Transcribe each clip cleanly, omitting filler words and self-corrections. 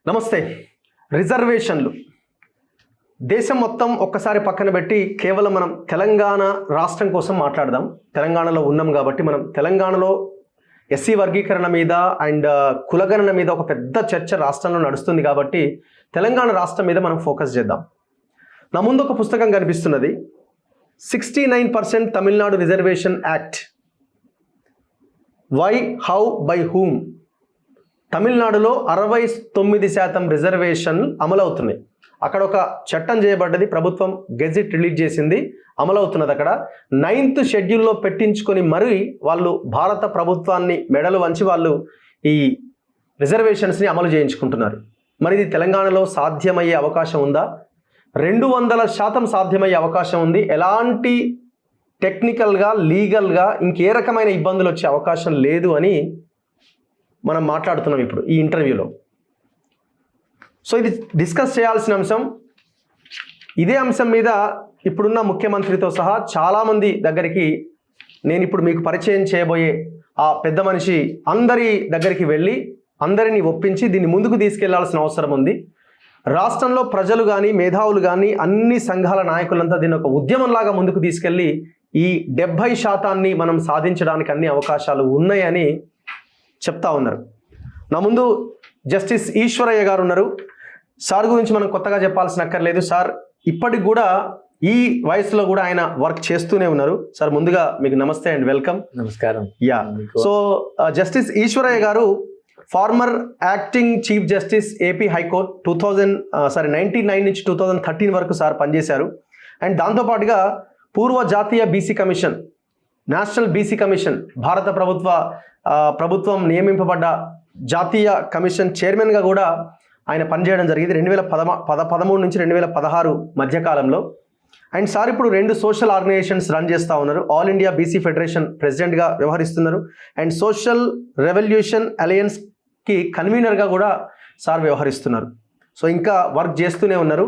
నమస్తే. రిజర్వేషన్లు దేశం మొత్తం ఒక్కసారి పక్కన పెట్టి కేవలం మనం తెలంగాణ రాష్ట్రం కోసం మాట్లాడదాం. తెలంగాణలో ఉన్నాం కాబట్టి మనం తెలంగాణలో ఎస్సీ వర్గీకరణ మీద అండ్ కులగణన మీద ఒక పెద్ద చర్చ రాష్ట్రంలో నడుస్తుంది కాబట్టి తెలంగాణ రాష్ట్రం మీద మనం ఫోకస్ చేద్దాం. నా ముందు ఒక పుస్తకం కనిపిస్తున్నది, 69% Tamil Nadu reservation act, why, how, by whom. తమిళనాడులో 69% రిజర్వేషన్ అమలవుతున్నాయి. అక్కడ ఒక చట్టం చేయబడ్డది, ప్రభుత్వం గెజిట్ రిలీజ్ చేసింది, అమలవుతున్నది. అక్కడ 9th షెడ్యూల్లో పెట్టించుకొని మరి వాళ్ళు భారత ప్రభుత్వాన్ని మెడలు వంచి వాళ్ళు ఈ రిజర్వేషన్స్ని అమలు చేయించుకుంటున్నారు. మరి ఇది తెలంగాణలో సాధ్యమయ్యే అవకాశం ఉందా? 200% సాధ్యమయ్యే అవకాశం ఉంది. ఎలాంటి టెక్నికల్గా, లీగల్గా ఇంకే రకమైన ఇబ్బందులు వచ్చే అవకాశం లేదు అని మనం మాట్లాడుతున్నాం ఇప్పుడు ఈ ఇంటర్వ్యూలో. సో ఇది డిస్కస్ చేయాల్సిన అంశం. ఇదే అంశం మీద ఇప్పుడున్న ముఖ్యమంత్రితో సహా చాలామంది దగ్గరికి నేను ఇప్పుడు మీకు పరిచయం చేయబోయే ఆ పెద్ద మనిషి అందరి దగ్గరికి వెళ్ళి అందరినీ ఒప్పించి దీన్ని ముందుకు తీసుకెళ్లాల్సిన అవసరం ఉంది. రాష్ట్రంలో ప్రజలు కానీ, మేధావులు కానీ, అన్ని సంఘాల నాయకులంతా దీన్ని ఒక ఉద్యమంలాగా ముందుకు తీసుకెళ్ళి ఈ 70% మనం సాధించడానికి అన్ని అవకాశాలు ఉన్నాయని చెప్తా ఉన్నారు. నా ముందు జస్టిస్ ఈశ్వరయ్య గారు ఉన్నారు. సార్ గురించి మనం కొత్తగా చెప్పాల్సిన అక్కర్లేదు. సార్ ఇప్పటికి కూడా ఈ వయసులో కూడా ఆయన వర్క్ చేస్తూనే ఉన్నారు. సార్ ముందుగా మీకు నమస్తే అండ్ వెల్కమ్. నమస్కారం. యా, సో జస్టిస్ ఈశ్వరయ్య గారు former acting chief justice AP high court 1999 నుంచి 2013 వరకు సార్ పనిచేశారు. అండ్ దాంతోపాటుగా పూర్వ జాతీయ BC commission, national BC commission, భారత ప్రభుత్వం నియమింపబడ్డ జాతీయ కమిషన్ చైర్మన్గా కూడా ఆయన పనిచేయడం జరిగింది 2013 నుంచి 2016 మధ్యకాలంలో. అండ్ సార్ ఇప్పుడు 2 సోషల్ ఆర్గనైజేషన్స్ రన్ చేస్తూ ఉన్నారు. ఆల్ ఇండియా బీసీ ఫెడరేషన్ ప్రెసిడెంట్గా వ్యవహరిస్తున్నారు అండ్ సోషల్ రెవల్యూషన్ అలయన్స్కి కన్వీనర్గా కూడా సార్ వ్యవహరిస్తున్నారు. సో ఇంకా వర్క్ చేస్తూనే ఉన్నారు.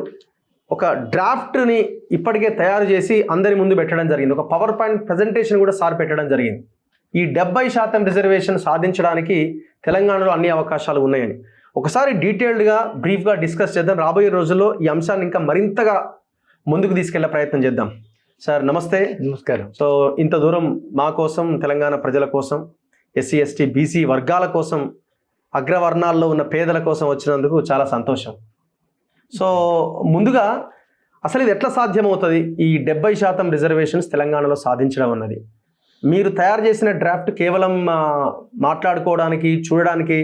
ఒక డ్రాఫ్ట్ని ఇప్పటికే తయారు చేసి అందరి ముందు పెట్టడం జరిగింది. ఒక పవర్ పాయింట్ ప్రజెంటేషన్ కూడా సార్ పెట్టడం జరిగింది. ఈ 70% రిజర్వేషన్ సాధించడానికి తెలంగాణలో అన్ని అవకాశాలు ఉన్నాయని ఒకసారి డీటెయిల్డ్గా బ్రీఫ్గా డిస్కస్ చేద్దాం. రాబోయే రోజుల్లో ఈ అంశాన్ని ఇంకా మరింతగా ముందుకు తీసుకెళ్లే ప్రయత్నం చేద్దాం. సార్ నమస్తే. నమస్కారం. సో ఇంత దూరం మా కోసం, తెలంగాణ ప్రజల కోసం, ఎస్సీ ఎస్టీ బీసీ వర్గాల కోసం, అగ్రవర్ణాల్లో ఉన్న పేదల కోసం వచ్చినందుకు చాలా సంతోషం. సో ముందుగా అసలు ఇది ఎట్లా సాధ్యమవుతుంది, ఈ 70% రిజర్వేషన్స్ తెలంగాణలో సాధించడం అన్నది? మీరు తయారు చేసిన డ్రాఫ్ట్ కేవలం మాట్లాడుకోవడానికి, చూడడానికి,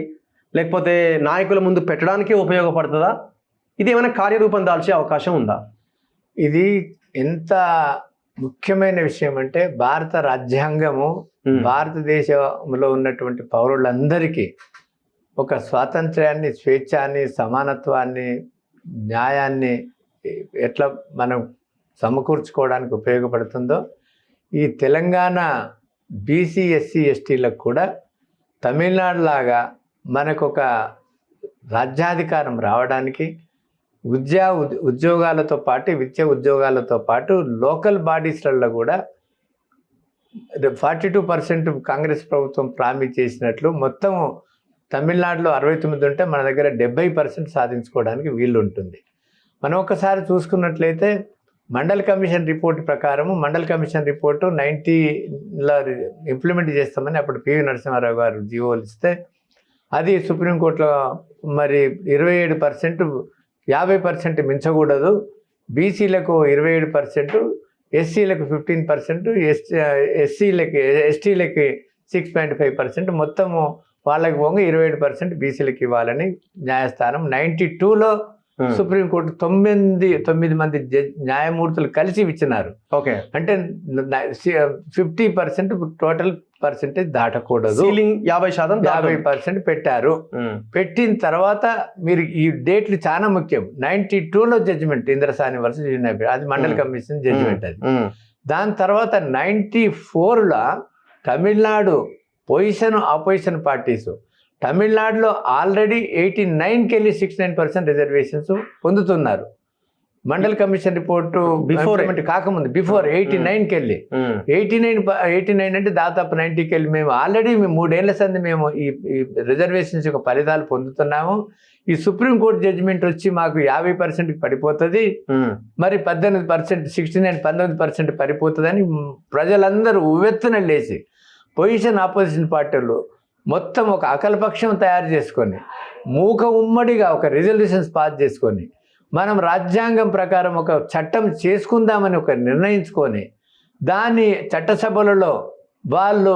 లేకపోతే నాయకుల ముందు పెట్టడానికే ఉపయోగపడుతుందా? ఇది ఏమైనా కార్యరూపం దాల్చే అవకాశం ఉందా? ఇది ఎంత ముఖ్యమైన విషయం అంటే భారత రాజ్యాంగము భారతదేశంలో ఉన్నటువంటి పౌరులందరికీ ఒక స్వాతంత్ర్యాన్ని, స్వేచ్ఛాన్ని, సమానత్వాన్ని, న్యాయాన్ని ఎట్లా మనం సమకూర్చుకోవడానికి ఉపయోగపడుతుందో ఈ తెలంగాణ బీసీ ఎస్సీ ఎస్టీలకు కూడా తమిళనాడు లాగా మనకు ఒక రాజ్యాధికారం రావడానికి ఉద్యోగాలతో పాటు, విద్యా ఉద్యోగాలతో పాటు లోకల్ బాడీస్లలో కూడా 42% కాంగ్రెస్ ప్రభుత్వం ప్రామిస్ చేసినట్లు మొత్తం తమిళనాడులో 69 ఉంటే మన దగ్గర 70% సాధించుకోవడానికి వీలు ఉంటుంది. మనం ఒకసారి చూసుకున్నట్లయితే మండల్ కమిషన్ రిపోర్ట్ ప్రకారం, మండల్ కమిషన్ రిపోర్టు 90లో ఇంప్లిమెంట్ చేస్తామని అప్పుడు పివి నరసింహారావు గారు జీవోలు ఇస్తే అది సుప్రీంకోర్టులో మరి 27%, 50% మించకూడదు, బీసీలకు 27%, ఎస్సీలకు 15%, ఎస్టీలకి 6.5%, మొత్తము వాళ్ళకి పోగా 27% బీసీలకు ఇవ్వాలని న్యాయస్థానం 92లో సుప్రీంకోర్టు 9 మంది న్యాయమూర్తులు కలిసి ఇచ్చినారు. ఓకే, అంటే 50% టోటల్ పర్సెంటేజ్ దాటకూడదు, 50% పెట్టారు. పెట్టిన తర్వాత మీరు ఈ డేట్లు చాలా ముఖ్యం. 92లో జడ్జిమెంట్ ఇంద్రసాని వర్సెస్ యూనియన్, అది మండల్ కమిషన్ జడ్జిమెంట్. అది దాని తర్వాత 94లో తమిళనాడు ఆపోజిషన్ పార్టీస్ తమిళనాడులో ఆల్రెడీ 89కి వెళ్ళి 69% రిజర్వేషన్స్ పొందుతున్నారు. మండల్ కమిషన్ రిపోర్టు కాకముందు బిఫోర్ 89కి వెళ్ళి 89 అంటే దాదాపు 90కి వెళ్ళి మేము ఆల్రెడీ 3 ఏళ్ల సంది మేము ఈ రిజర్వేషన్స్ యొక్క ఫలితాలు పొందుతున్నాము. ఈ సుప్రీంకోర్టు జడ్జిమెంట్ వచ్చి మాకు 50%కి పడిపోతుంది, మరి 19% పడిపోతుందని ప్రజలందరూ ఉవ్వెత్తున లేచి ఆపోజిషన్ పార్టీలు మొత్తం ఒక అఖిలపక్షం తయారు చేసుకొని మూక ఉమ్మడిగా ఒక రిజల్యూషన్స్ పాస్ చేసుకొని మనం రాజ్యాంగం ప్రకారం ఒక చట్టం చేసుకుందామని ఒక నిర్ణయించుకొని దాన్ని చట్టసభలలో వాళ్ళు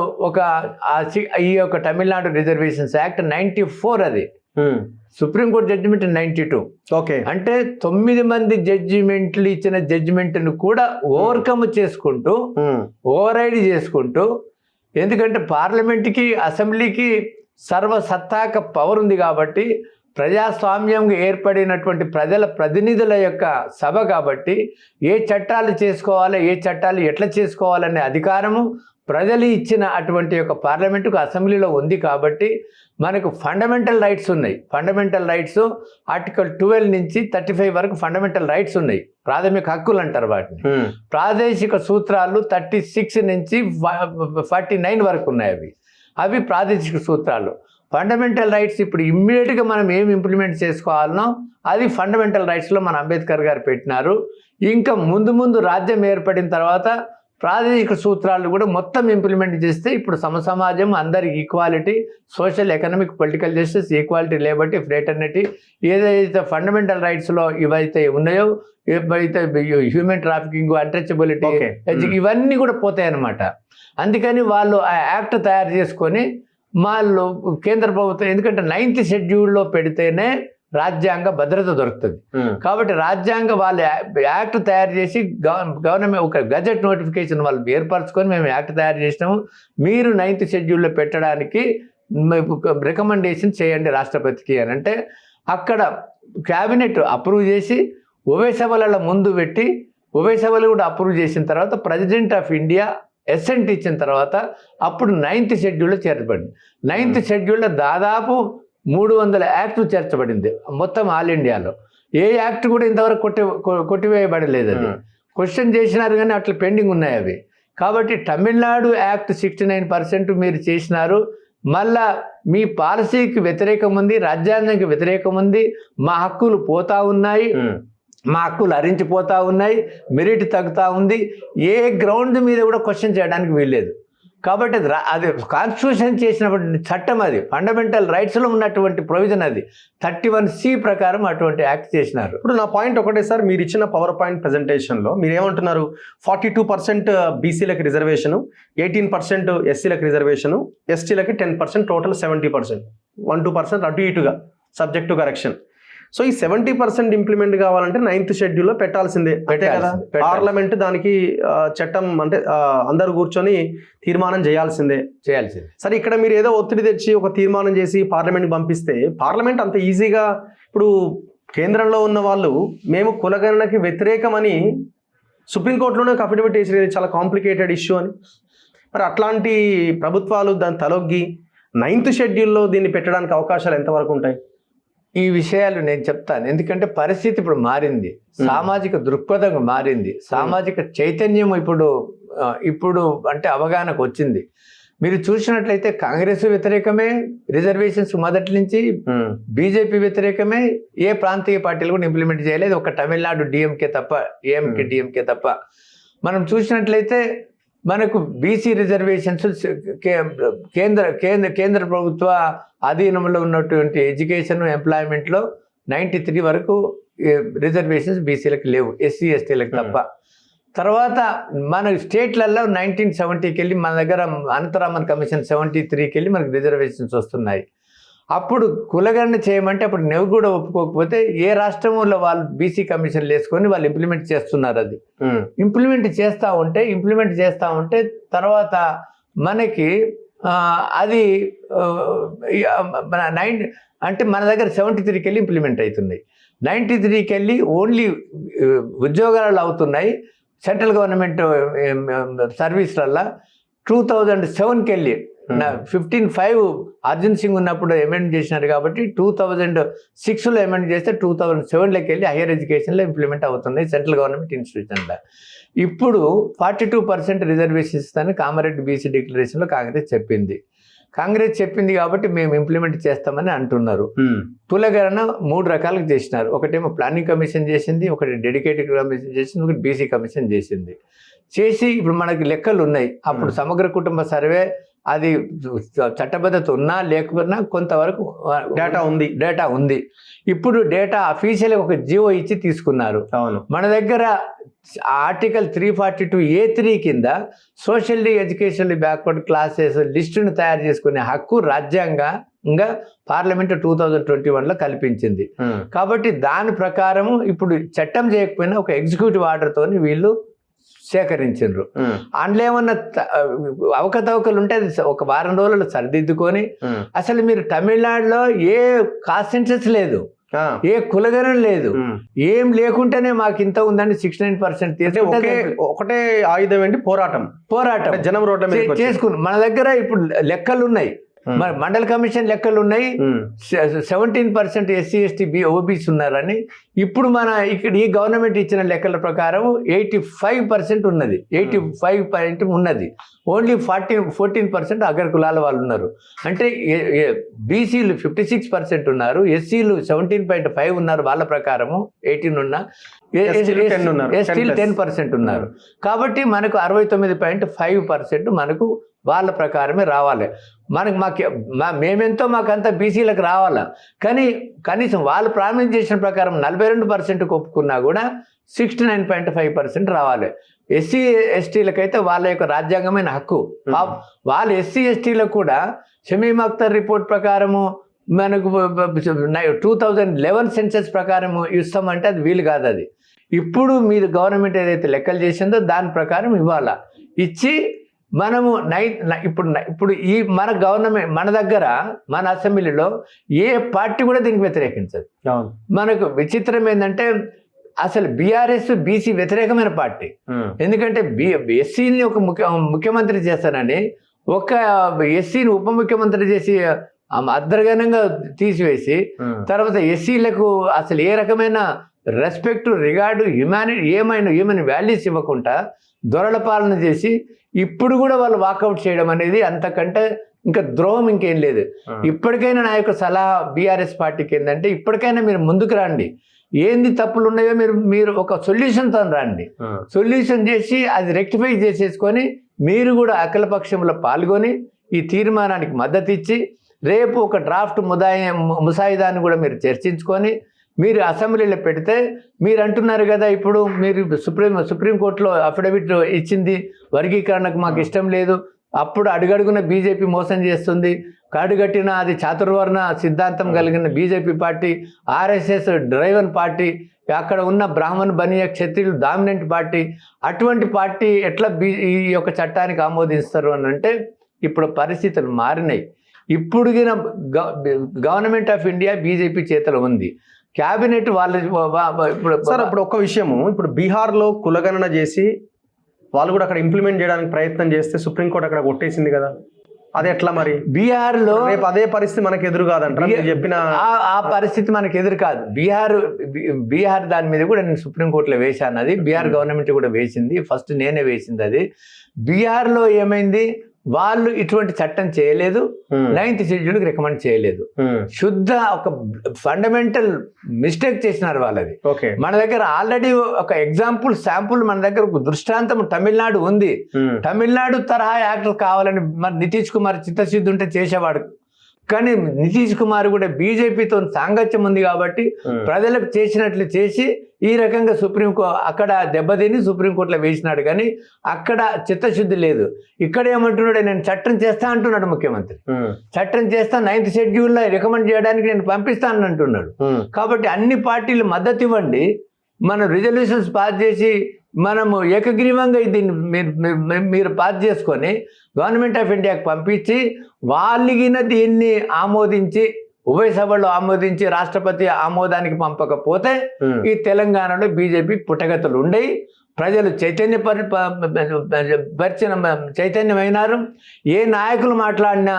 ఈ యొక్క తమిళనాడు రిజర్వేషన్స్ యాక్ట్ 94 అది సుప్రీంకోర్టు జడ్జిమెంట్ 92. ఓకే, అంటే 9 మంది జడ్జిమెంట్లు ఇచ్చిన జడ్జిమెంట్ను కూడా ఓవర్కమ్ చేసుకుంటూ ఓవర్ చేసుకుంటూ, ఎందుకంటే పార్లమెంట్కి అసెంబ్లీకి సర్వసత్తాక పవర్ ఉంది కాబట్టి ప్రజాస్వామ్యంగా ఏర్పడినటువంటి ప్రజల ప్రతినిధుల యొక్క సభ కాబట్టి ఏ చట్టాలు చేసుకోవాలి, ఏ చట్టాలు ఎట్లా చేసుకోవాలనే అధికారము ప్రజలు ఇచ్చిన అటువంటి యొక్క పార్లమెంటుకు అసెంబ్లీలో ఉంది కాబట్టి మనకు ఫండమెంటల్ రైట్స్ ఉన్నాయి. ఫండమెంటల్ రైట్స్ ఆర్టికల్ 12 నుంచి 35 వరకు ఫండమెంటల్ రైట్స్ ఉన్నాయి, ప్రాథమిక హక్కులు అంటారు వాటిని. ప్రాదేశిక సూత్రాలు 36 నుంచి 49 వరకు ఉన్నాయి. అవి ప్రాదేశిక సూత్రాలు. ఫండమెంటల్ రైట్స్ ఇప్పుడు ఇమ్మీడియట్గా మనం ఏం ఇంప్లిమెంట్ చేసుకోవాలనో అది ఫండమెంటల్ రైట్స్లో మన అంబేద్కర్ గారు పెట్టినారు. ఇంకా ముందు రాజ్యం ఏర్పడిన తర్వాత ప్రాదేశిక సూత్రాలు కూడా మొత్తం ఇంప్లిమెంట్ చేస్తే ఇప్పుడు సమసమాజం, అందరి equality, social, economic, political justice, equality, liberty, fraternity, ఏదైతే ఫండమెంటల్ రైట్స్లో ఇవైతే ఉన్నాయో, ఏవైతే హ్యూమన్ ట్రాఫికింగ్, అన్టచబిలిటీ, ఇవన్నీ కూడా పోతాయి అన్నమాట. అందుకని వాళ్ళు ఆ యాక్ట్ తయారు చేసుకొని వాళ్ళు కేంద్ర ప్రభుత్వం, ఎందుకంటే 9th షెడ్యూల్లో పెడితేనే రాజ్యాంగ భద్రత దొరుకుతుంది కాబట్టి రాజ్యాంగ వాళ్ళు యాక్ట్ తయారు చేసి గవర్నమెంట్ ఒక గజెట్ నోటిఫికేషన్ వాళ్ళు ఏర్పరచుకొని మేము యాక్ట్ తయారు చేసినాము, మీరు 9th షెడ్యూల్లో పెట్టడానికి రికమెండేషన్ చేయండి రాష్ట్రపతికి అని అంటే అక్కడ క్యాబినెట్ అప్రూవ్ చేసి ఉభయ సభల ముందు పెట్టి ఉభయ సభలు కూడా అప్రూవ్ చేసిన తర్వాత ప్రెసిడెంట్ ఆఫ్ ఇండియా ఎసెంట్ ఇచ్చిన తర్వాత అప్పుడు 9th షెడ్యూల్లో చేర్చబడింది. 9th షెడ్యూల్లో దాదాపు 300 యాక్ట్లు చేర్చబడింది మొత్తం ఆల్ ఇండియాలో. ఏ యాక్ట్ కూడా ఇంతవరకు కొట్టివేయబడలేదు. అది క్వశ్చన్ చేసినారు కానీ అట్లా పెండింగ్ ఉన్నాయి అవి. కాబట్టి తమిళనాడు యాక్ట్ 69% మీరు చేసినారు, మళ్ళా మీ పాలసీకి వ్యతిరేకం ఉంది, రాజ్యాంగానికి వ్యతిరేకం ఉంది, మా హక్కులు పోతా ఉన్నాయి, మా హక్కులు హరించిపోతూ ఉన్నాయి, మెరిట్ తగ్గుతూ ఉంది, ఏ గ్రౌండ్ మీద కూడా క్వశ్చన్ చేయడానికి వీల్లేదు. కాబట్టి అది కాన్స్టిట్యూషన్ చేసినటువంటి చట్టం, అది ఫండమెంటల్ రైట్స్లో ఉన్నటువంటి ప్రొవిజన్, అది 31C ప్రకారం అటువంటి యాక్ట్ చేసినారు. ఇప్పుడు నా పాయింట్ ఒకటే సార్, మీరు ఇచ్చిన పవర్ పాయింట్ ప్రజెంటేషన్లో మీరు ఏమంటున్నారు, 42% బీసీలకు రిజర్వేషను, 18% ఎస్సీలకు రిజర్వేషను, ఎస్టీలకి 10%, టోటల్ 70%, 1-2% అటు ఇటుగా సబ్జెక్ట్ టు కరెక్షన్. సో ఈ 70% ఇంప్లిమెంట్ కావాలంటే 9th షెడ్యూల్లో పెట్టాల్సిందే అంటే కదా, పార్లమెంట్ దానికి చట్టం అంటే అందరూ కూర్చొని తీర్మానం చేయాల్సిందే. సరే, ఇక్కడ మీరు ఏదో ఒత్తిడి తెచ్చి ఒక తీర్మానం చేసి పార్లమెంట్కి పంపిస్తే పార్లమెంట్ అంత ఈజీగా, ఇప్పుడు కేంద్రంలో ఉన్న వాళ్ళు మేము కులగణనకి వ్యతిరేకమని సుప్రీంకోర్టులోనే అఫిడవిట్ వేసేది, చాలా కాంప్లికేటెడ్ ఇష్యూ అని. మరి అట్లాంటి ప్రభుత్వాలు దాన్ని తలొగ్గి 9th షెడ్యూల్లో దీన్ని పెట్టడానికి అవకాశాలు ఎంతవరకు ఉంటాయి? ఈ విషయాలు నేను చెప్తాను, ఎందుకంటే పరిస్థితి ఇప్పుడు మారింది, సామాజిక దృక్పథం మారింది, సామాజిక చైతన్యం ఇప్పుడు అంటే అవగాహనకు వచ్చింది. మీరు చూసినట్లయితే కాంగ్రెస్ వ్యతిరేకమే రిజర్వేషన్స్ మొదటి నుంచి, బీజేపీ వ్యతిరేకమే, ఏ ప్రాంతీయ పార్టీలు కూడా ఇంప్లిమెంట్ చేయలేదు, ఒక తమిళనాడు డిఎంకే తప్ప, ఏఎంకే డిఎంకే తప్ప. మనం చూసినట్లయితే మనకు బీసీ రిజర్వేషన్స్ కేంద్ర ప్రభుత్వ అధీనంలో ఉన్నటువంటి ఎడ్యుకేషన్, ఎంప్లాయ్మెంట్లో 93 వరకు రిజర్వేషన్స్ బీసీలకు లేవు, ఎస్సీ ఎస్టీలకు తప్ప. తర్వాత మన స్టేట్లలో 1970కి వెళ్ళి మన దగ్గర అనంతరామన్ కమిషన్ 73కి వెళ్ళి మనకు రిజర్వేషన్స్ వస్తున్నాయి. అప్పుడు కులగణన చేయమంటే అప్పుడు నువ్వు కూడా ఒప్పుకోకపోతే ఏ రాష్ట్రంలో వాళ్ళు బీసీ కమిషన్లు వేసుకొని వాళ్ళు ఇంప్లిమెంట్ చేస్తున్నారు. అది ఇంప్లిమెంట్ చేస్తూ ఉంటే తర్వాత మనకి అది అంటే మన దగ్గర 73కి వెళ్ళి ఇంప్లిమెంట్ అవుతున్నాయి, 93కి వెళ్ళి ఓన్లీ ఉద్యోగాలు అవుతున్నాయి సెంట్రల్ గవర్నమెంట్ సర్వీస్లల్లో. 2007కి వెళ్ళి 15(5) అర్జున్ సింగ్ ఉన్నప్పుడు అమెండ్ చేసినారు కాబట్టి 2006లో అమెండ్ చేస్తే 2007లోకి వెళ్ళి హైయర్ ఎడ్యుకేషన్లో ఇంప్లిమెంట్ అవుతుంది సెంట్రల్ గవర్నమెంట్ ఇన్స్టిట్యూషన్లో. ఇప్పుడు 42% రిజర్వేషన్ ఇస్తానని కామారెడ్డి బీసీ డిక్లరేషన్లో కాంగ్రెస్ చెప్పింది కాబట్టి మేము ఇంప్లిమెంట్ చేస్తామని అంటున్నారు. కులగణన 3 రకాలుగా చేసినారు. ఒకటేమో ప్లానింగ్ కమిషన్ చేసింది, ఒకటి డెడికేటెడ్ కమిషన్ చేసింది, ఒకటి బీసీ కమిషన్ చేసి ఇప్పుడు మనకి లెక్కలు ఉన్నాయి. అప్పుడు సమగ్ర కుటుంబ సర్వే అది చట్టబద్ధత ఉన్నా లేకపోయినా కొంతవరకు డేటా ఉంది. ఇప్పుడు డేటా అఫీషియల్ ఒక జీవో ఇచ్చి తీసుకున్నారు. అవును, మన దగ్గర ఆర్టికల్ 342(a)(3) కింద సోషల్లీ ఎడ్యుకేషనల్లీ బ్యాక్వర్డ్ క్లాసెస్ లిస్టును తయారు చేసుకునే హక్కు రాజ్యాంగంగా పార్లమెంట్ 2021లో కల్పించింది. కాబట్టి దాని ప్రకారము ఇప్పుడు చట్టం చేయకపోయినా ఒక ఎగ్జిక్యూటివ్ ఆర్డర్ తోని వీళ్ళు సేకరించారు. అందులో ఏమన్నా అవకతవకలు ఉంటే అది ఒక వారం రోజులు సరిదిద్దుకొని, అసలు మీరు తమిళనాడులో ఏ కాస్ట్ సెన్సస్ లేదు, ఏ కులగణన లేదు, ఏం లేకుంటేనే మాకు ఇంత ఉందని 69% తీసుకుంటే ఒకటే ఆయుధం ఏంటి పోరాటం జనం రోడ్ల మీద చేసుకుని మన దగ్గర ఇప్పుడు లెక్కలు ఉన్నాయి. మరి మండల కమిషన్ లెక్కలు ఉన్నాయి. 17% ఎస్సీ ఎస్టీ ఓబీసీ ఉన్నారని. ఇప్పుడు మన ఇక్కడ ఈ గవర్నమెంట్ ఇచ్చిన లెక్కల ప్రకారం 85% ఉన్నది. 85% ఉన్నది. ఓన్లీ 14% అగ్ర కులాల వాళ్ళు ఉన్నారు. అంటే బీసీలు 56% ఉన్నారు, ఎస్సీలు 17.5 ఉన్నారు. వాళ్ళ ప్రకారము 18 ఉన్నా, ఎస్టీలు 10% ఉన్నారు. కాబట్టి మనకు 69.5% మనకు వాళ్ళ ప్రకారమే రావాలి. మేమెంతో మాకంతా బీసీలకు రావాలా. కానీ కనీసం వాళ్ళు ప్రామిస్ చేసిన ప్రకారం 42% ఒప్పుకున్నా కూడా 69.5% రావాలి. ఎస్సీ ఎస్టీలకైతే వాళ్ళ యొక్క రాజ్యాంగమైన హక్కు. వాళ్ళ ఎస్సీ ఎస్టీలకు కూడా షమీమ్ అఖ్తర్ రిపోర్ట్ ప్రకారము మనకు 2011 సెన్సస్ ప్రకారము ఇస్తామంటే అది వీలు కాదు. అది ఇప్పుడు మీరు గవర్నమెంట్ ఏదైతే లెక్కలు చేసిందో దాని ప్రకారం ఇవ్వాలా. ఇచ్చి మనము ఇప్పుడు ఈ మన గవర్నమెంట్ మన దగ్గర మన అసెంబ్లీలో ఏ పార్టీ కూడా దీనికి వ్యతిరేకించదు. మనకు విచిత్రం ఏంటంటే అసలు బీఆర్ఎస్ బీసీ వ్యతిరేకమైన పార్టీ. ఎందుకంటే ఎస్సీని ఒక ముఖ్యమంత్రి చేస్తానని ఒక ఎస్సీని ఉప ముఖ్యమంత్రి చేసి అర్ధగనంగా తీసివేసి తర్వాత ఎస్సీలకు అసలు ఏ రకమైన రెస్పెక్ట్ రిగార్డు హ్యూమన్ వాల్యూస్ ఇవ్వకుండా దొరల పాలన చేసి ఇప్పుడు కూడా వాళ్ళు వాకౌట్ చేయడం అనేది అంతకంటే ఇంకా ద్రోహం ఇంకేం లేదు. ఇప్పటికైనా నా యొక్క సలహా బీఆర్ఎస్ పార్టీకి ఏంటంటే ఇప్పటికైనా మీరు ముందుకు రండి. ఏంది తప్పులు ఉన్నాయో మీరు ఒక సొల్యూషన్తో రండి. సొల్యూషన్ చేసి అది రెక్టిఫై చేసేసుకొని మీరు కూడా అఖిలపక్షంలో పాల్గొని ఈ తీర్మానానికి మద్దతు ఇచ్చి రేపు ఒక డ్రాఫ్ట్ ముసాయిదాన్ని కూడా మీరు చర్చించుకొని మీరు అసెంబ్లీలో పెడితే మీరు అంటున్నారు కదా ఇప్పుడు మీరు సుప్రీంకోర్టులో అఫిడవిట్ ఇచ్చింది వర్గీకరణకు మాకు ఇష్టం లేదు. అప్పుడు అడుగడుగున బీజేపీ మోసం చేస్తుంది. కాడుగట్టిన అది చాతుర్వర్ణ సిద్ధాంతం కలిగిన BJP party, RSS driven party, అక్కడ ఉన్న బ్రాహ్మణ్ బనియ క్షత్రియులు డామినెంట్ పార్టీ. అటువంటి పార్టీ ఎట్లా ఈ యొక్క చట్టానికి ఆమోదిస్తారు అని అంటే ఇప్పుడు పరిస్థితులు మారినాయి. ఇప్పుడు గవర్నమెంట్ ఆఫ్ ఇండియా బీజేపీ చేతిలో ఉంది. క్యాబినెట్ వాళ్ళు ఇప్పుడు ఒక విషయము, ఇప్పుడు బీహార్లో కులగణన చేసి వాళ్ళు కూడా అక్కడ ఇంప్లిమెంట్ చేయడానికి ప్రయత్నం చేస్తే సుప్రీంకోర్టు అక్కడ కొట్టేసింది కదా, అది ఎట్లా మరి? బీహార్లో రేపు అదే పరిస్థితి మనకు ఎదురు కాదంటారా? చెప్పిన ఆ పరిస్థితి మనకు ఎదురు కాదు. బీహార్ దాని మీద కూడా నేను సుప్రీంకోర్టులో వేశాను. అది బీహార్ గవర్నమెంట్ కూడా వేసింది. ఫస్ట్ నేనే వేసింది అది. బీహార్లో ఏమైంది, వాళ్ళు ఇటువంటి చట్టం చేయలేదు, 9th షెడ్యూల్కి రికమెండ్ చేయలేదు. శుద్ధ ఒక ఫండమెంటల్ మిస్టేక్ చేసినారు వాళ్ళది. మన దగ్గర ఆల్రెడీ ఒక ఎగ్జాంపుల్ శాంపుల్ మన దగ్గర ఒక దృష్టాంతం తమిళనాడు ఉంది. తమిళనాడు తరహా యాక్టర్ కావాలని మరి నితీష్ కుమార్ చిత్తశుద్ధి ఉంటే చేసేవాడు. కానీ నితీష్ కుమార్ కూడా బీజేపీతో సాంగత్యం ఉంది కాబట్టి ప్రజలకు చేసినట్లు చేసి ఈ రకంగా అక్కడ దెబ్బతిని సుప్రీంకోర్టులో వేసినాడు. కానీ అక్కడ చిత్తశుద్ధి లేదు. ఇక్కడ ఏమంటున్నాడు, నేను చట్టం చేస్తా అంటున్నాడు ముఖ్యమంత్రి. చట్టం చేస్తా, 9th షెడ్యూల్లో రికమెండ్ చేయడానికి నేను పంపిస్తానని అంటున్నాడు. కాబట్టి అన్ని పార్టీలు మద్దతు ఇవ్వండి. మనం రిజల్యూషన్స్ పాస్ చేసి మనము ఏకగ్రీవంగా దీన్ని మీరు పాస్ చేసుకొని గవర్నమెంట్ ఆఫ్ ఇండియాకి పంపించి వాళ్ళగిన దీన్ని ఆమోదించి ఉభయ సభల్లో ఆమోదించి రాష్ట్రపతి ఆమోదానికి పంపకపోతే ఈ తెలంగాణలో బీజేపీ పుట్టగతులు ఉండయి. ప్రజలు చైతన్యమైనారు. ఏ నాయకులు మాట్లాడినా,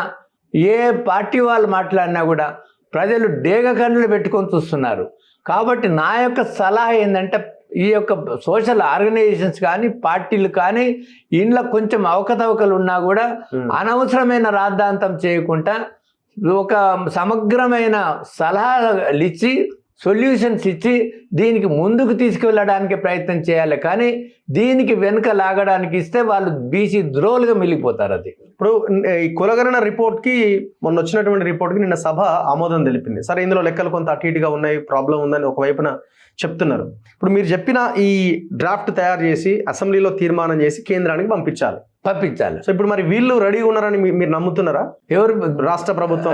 ఏ పార్టీ వాళ్ళు మాట్లాడినా కూడా ప్రజలు డేగ కన్నులు పెట్టుకొని చూస్తున్నారు. కాబట్టి నా యొక్క సలహా ఏంటంటే, ఈ యొక్క సోషల్ ఆర్గనైజేషన్స్ కానీ, పార్టీలు కానీ, ఇంట్లో కొంచెం అవకతవకలు ఉన్నా కూడా అనవసరమైన రాద్ధాంతం చేయకుండా ఒక సమగ్రమైన సలహాలు ఇచ్చి, సొల్యూషన్స్ ఇచ్చి దీనికి ముందుకు తీసుకువెళ్ళడానికి ప్రయత్నం చేయాలి. కానీ దీనికి వెనుక లాగడానికి ఇస్తే వాళ్ళు బీసీ ద్రోహులుగా మిగిలిపోతారు. అది ఇప్పుడు ఈ కులగణన రిపోర్ట్కి, మొన్న వచ్చినటువంటి రిపోర్ట్కి నిన్న సభ ఆమోదం తెలిపింది. సరే, ఇందులో లెక్కలు కొంత అటు ఇటుగా ఉన్నాయి, ప్రాబ్లం ఉందని ఒకవైపున చెప్తున్నారు. ఇప్పుడు మీరు చెప్పిన ఈ డ్రాఫ్ట్ తయారు చేసి అసెంబ్లీలో తీర్మానం చేసి కేంద్రానికి పంపించాలి. సో ఇప్పుడు మరి వీళ్ళు రెడీగా ఉన్నారని మీరు నమ్ముతున్నారా? ఎవరు? రాష్ట్ర ప్రభుత్వం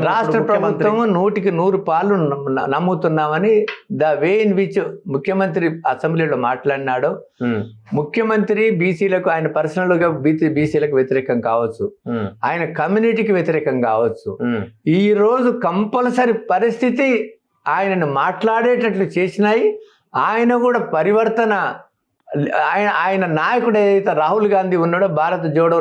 100% నమ్ముతున్నామని ద వే ఇన్ విచ్ ముఖ్యమంత్రి అసెంబ్లీలో మాట్లాడినాడో. ముఖ్యమంత్రి బీసీలకు, ఆయన పర్సనల్గా బీసీలకు వ్యతిరేకం కావచ్చు, ఆయన కమ్యూనిటీకి వ్యతిరేకం కావచ్చు. ఈ రోజు కంపల్సరీ పరిస్థితి ఆయనను మాట్లాడేటట్లు చేసినాయి. ఆయన కూడా పరివర్తన, ఆయన నాయకుడు ఏదైతే రాహుల్ గాంధీ ఉన్నాడో భారత్ జోడో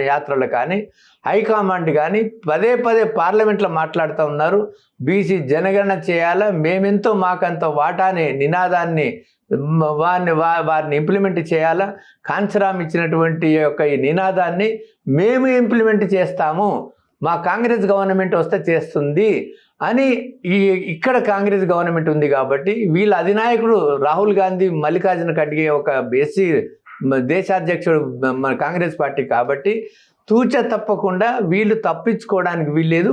యాత్రలో కానీ, హైకమాండ్ కానీ పదే పార్లమెంట్లో మాట్లాడుతూ ఉన్నారు. బీసీ జనగణన చేయాలా, మేమెంతో మాకంత వాటాని నినాదాన్ని వారిని ఇంప్లిమెంట్ చేయాలా. కాంచరామ్ ఇచ్చినటువంటి యొక్క ఈ నినాదాన్ని మేము ఇంప్లిమెంట్ చేస్తాము, మా కాంగ్రెస్ గవర్నమెంట్ వస్తే చేస్తుంది అని ఇక్కడ కాంగ్రెస్ గవర్నమెంట్ ఉంది. కాబట్టి వీళ్ళ అధినాయకుడు రాహుల్ గాంధీ, మల్లికార్జున ఖర్గే ఒక ఎస్సీ దేశాధ్యక్షుడు మన కాంగ్రెస్ పార్టీ. కాబట్టి తూచ తప్పకుండా వీళ్ళు తప్పించుకోవడానికి వీల్లేదు.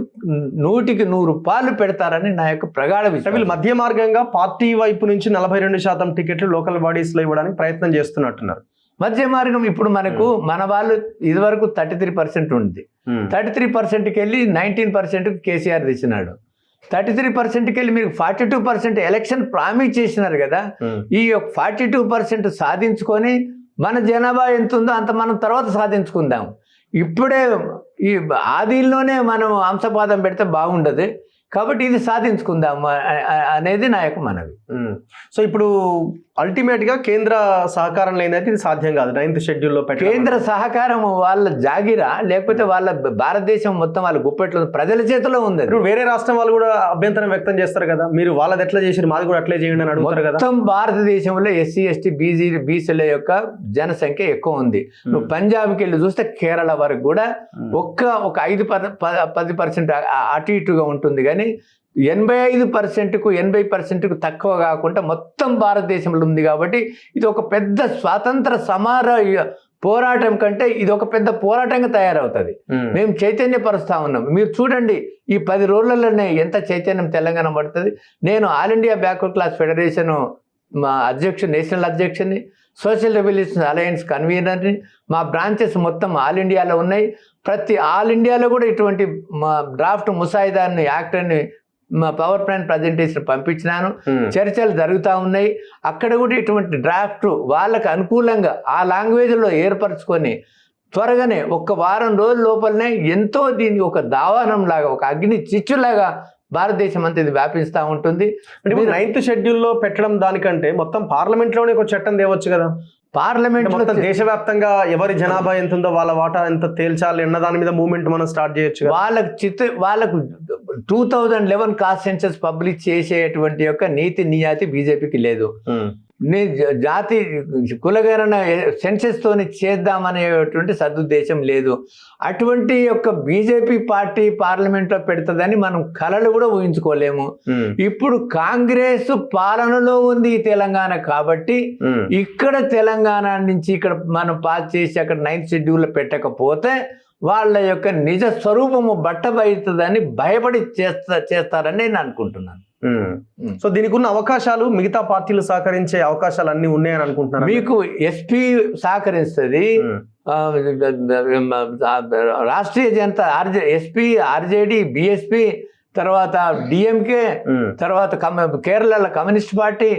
100% పెడతారని నా యొక్క ప్రగాఢ విశ్వాసం. వీళ్ళు మధ్య మార్గంగా పార్టీ వైపు నుంచి 42% టికెట్లు లోకల్ బాడీస్లో ఇవ్వడానికి ప్రయత్నం చేస్తున్నట్టున్నారు. మధ్య మార్గం ఇప్పుడు మనకు మన వాళ్ళు ఇదివరకు 33% ఉంది. 33%కి వెళ్ళి 19% కేసీఆర్ తెచ్చినాడు. 33%కి వెళ్ళి మీరు 42% ఎలక్షన్ ప్రామిస్ చేసినారు కదా. ఈ 42% సాధించుకొని మన జనాభా ఎంత ఉందో అంత మనం తర్వాత సాధించుకుందాం. ఇప్పుడే ఈ ఆదిలోనే మనం అంశపాదం పెడితే బాగుండదు. కాబట్టి ఇది సాధించుకుందాం అనేది నా యొక్క మనవి. సో ఇప్పుడు అల్టిమేట్గా కేంద్ర సహకారం లేనైతే ఇది సాధ్యం కాదు. 9th షెడ్యూల్లో కేంద్ర సహకారం వాళ్ళ జాగిరా, లేకపోతే వాళ్ళ భారతదేశం మొత్తం వాళ్ళ గుప్పెట్లో ప్రజల చేతిలో ఉంది. ఇప్పుడు వేరే రాష్ట్రం వాళ్ళు కూడా అభ్యంతరం వ్యక్తం చేస్తారు కదా, మీరు వాళ్ళది ఎట్లా చేసి మాది కూడా అట్లే చేయండి అని అడుగుతారు కదా. మొత్తం భారతదేశంలో ఎస్సీ ఎస్టీ బీసీల యొక్క జనసంఖ్య ఎక్కువ ఉంది. నువ్వు పంజాబ్కి వెళ్ళి చూస్తే కేరళ వరకు కూడా ఒక 5-10% అటు ఇటుగా ఉంటుంది. కానీ 85%కు 80%కు తక్కువ కాకుండా మొత్తం భారతదేశంలో ఉంది. కాబట్టి ఇది ఒక పెద్ద స్వాతంత్ర సమర పోరాటం కంటే ఇది ఒక పెద్ద పోరాటంగా తయారవుతుంది. మేము చైతన్యపరుస్తా ఉన్నాం. మీరు చూడండి, ఈ 10 రోజులలోనే ఎంత చైతన్యం తెలంగాణ పడుతుంది. నేను all India backward class federation మా అధ్యక్షుడు, నేషనల్ అధ్యక్షుని, సోషల్ రెవల్యూషన్ అలయన్స్ కన్వీనర్ని. మా బ్రాంచెస్ మొత్తం ఆల్ ఇండియాలో ఉన్నాయి. ప్రతి ఆల్ ఇండియాలో కూడా ఇటువంటి మా డ్రాఫ్ట్ ముసాయిదాన్ని, యాక్ట్ని, మా పవర్ పాయింట్ ప్రజెంటేషన్ పంపించినాను. చర్చలు జరుగుతూ ఉన్నాయి. అక్కడ కూడా ఇటువంటి డ్రాఫ్ట్ వాళ్ళకు అనుకూలంగా ఆ లాంగ్వేజ్లో ఏర్పరచుకొని త్వరగానే 1 వారం రోజుల లోపలనే ఎంతో దీన్ని ఒక దావానం లాగా, ఒక అగ్ని చిచ్చులాగా భారతదేశం అంతా ఇది వ్యాపిస్తూ ఉంటుంది. 9th షెడ్యూల్లో పెట్టడం దానికంటే మొత్తం పార్లమెంట్లోనే ఒక చట్టం తేవచ్చు కదా. పార్లమెంట్ మొత్తం దేశవ్యాప్తంగా ఎవరి జనాభా ఎంత ఉందో వాళ్ళ వాటా ఎంత తేల్చాలి అన్న దాని మీద మూవ్మెంట్ మనం స్టార్ట్ చేయొచ్చు. వాళ్ళకు 2011 కాస్ట్ సెన్సస్ పబ్లిష్ చేసేటువంటి యొక్క నీతి నియాతి బీజేపీకి లేదు. జాతి కులగణన సెన్సెస్ తోని చేద్దామనేటువంటి సదుద్దేశం లేదు. అటువంటి యొక్క బీజేపీ పార్టీ పార్లమెంట్ లో పెడుతుందని మనం కలలు కూడా ఊహించుకోలేము. ఇప్పుడు కాంగ్రెస్ పాలనలో ఉంది ఈ తెలంగాణ. కాబట్టి ఇక్కడ తెలంగాణ నుంచి ఇక్కడ మనం పాస్ చేసి అక్కడ 9th షెడ్యూల్ పెట్టకపోతే వాళ్ళ యొక్క నిజ స్వరూపము బట్టబయలుతుందని భయపడి చేస్తారని నేను అనుకుంటున్నాను. సో దీనికి ఉన్న అవకాశాలు, మిగతా పార్టీలు సహకరించే అవకాశాలు అన్ని ఉన్నాయని అనుకుంటున్నాను. మీకు ఎస్పీ సహకరిస్తుంది, Rashtriya Janata SP, RJD, BSP, తర్వాత డిఎంకే, తర్వాత కేరళ కమ్యూనిస్ట్ పార్టీ,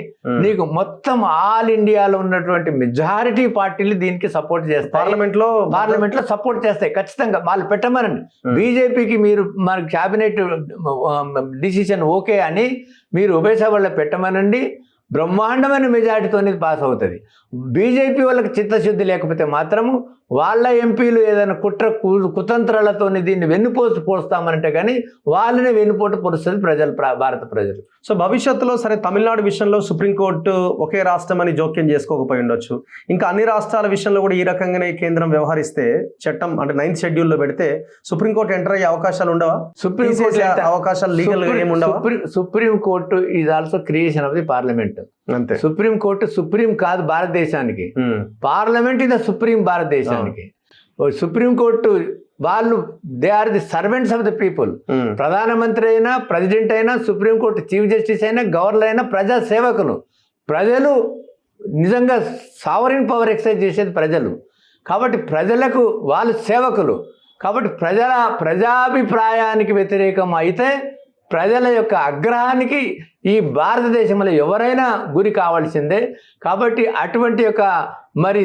నీకు మొత్తం ఆల్ ఇండియాలో ఉన్నటువంటి మెజారిటీ పార్టీలు దీనికి సపోర్ట్ చేస్తాయి. పార్లమెంట్ లో సపోర్ట్ చేస్తాయి ఖచ్చితంగా. వాళ్ళు పెట్టమనండి. బీజేపీకి మీరు మన క్యాబినెట్ డిసిషన్ ఓకే అని మీరు ఉభయ సభల్లో పెట్టమనండి. బ్రహ్మాండమైన మెజారిటీతోనే పాస్ అవుతుంది. బీజేపీ వాళ్ళకి చిత్తశుద్ధి లేకపోతే మాత్రము వాళ్ళ ఎంపీలు ఏదైనా కుతంత్రాలతోని దీన్ని పోస్తామంటే కానీ వాళ్ళని వెన్నుపోటు పొడుస్తుంది భారత ప్రజలు. సో భవిష్యత్తులో సరే తమిళనాడు విషయంలో సుప్రీంకోర్టు ఒకే రాష్ట్రం అని జోక్యం చేసుకోకపోయి ఉండొచ్చు, ఇంకా అన్ని రాష్ట్రాల విషయంలో కూడా ఈ రకంగానే కేంద్రం వ్యవహరిస్తే చట్టం అంటే 9th షెడ్యూల్లో పెడితే సుప్రీంకోర్టు ఎంటర్ అయ్యే అవకాశాలు ఉండవా? సుప్రీంకోర్టు అవకాశాలు లీగల్ గా ఏమి ఉండవా? Supreme court is also creation of the parliament. అంతే. సుప్రీంకోర్టు సుప్రీం కాదు భారతదేశానికి, పార్లమెంట్ ఇస్ ద సుప్రీం భారతదేశానికి. సుప్రీంకోర్టు వాళ్ళు they are the servants of the people. ప్రధానమంత్రి అయినా ప్రెసిడెంట్ అయినా సుప్రీంకోర్టు చీఫ్ జస్టిస్ అయినా గవర్నర్ అయినా ప్రజా సేవకులు. ప్రజలు నిజంగా సావరిన్ పవర్ ఎక్సర్సైజ్ చేసేది ప్రజలు కాబట్టి ప్రజలకు వాళ్ళు సేవకులు కాబట్టి ప్రజాభిప్రాయానికి వ్యతిరేకం అయితే ప్రజల యొక్క ఆగ్రహానికి ఈ భారతదేశంలో ఎవరైనా గురి కావాల్సిందే. కాబట్టి అటువంటి యొక్క మరి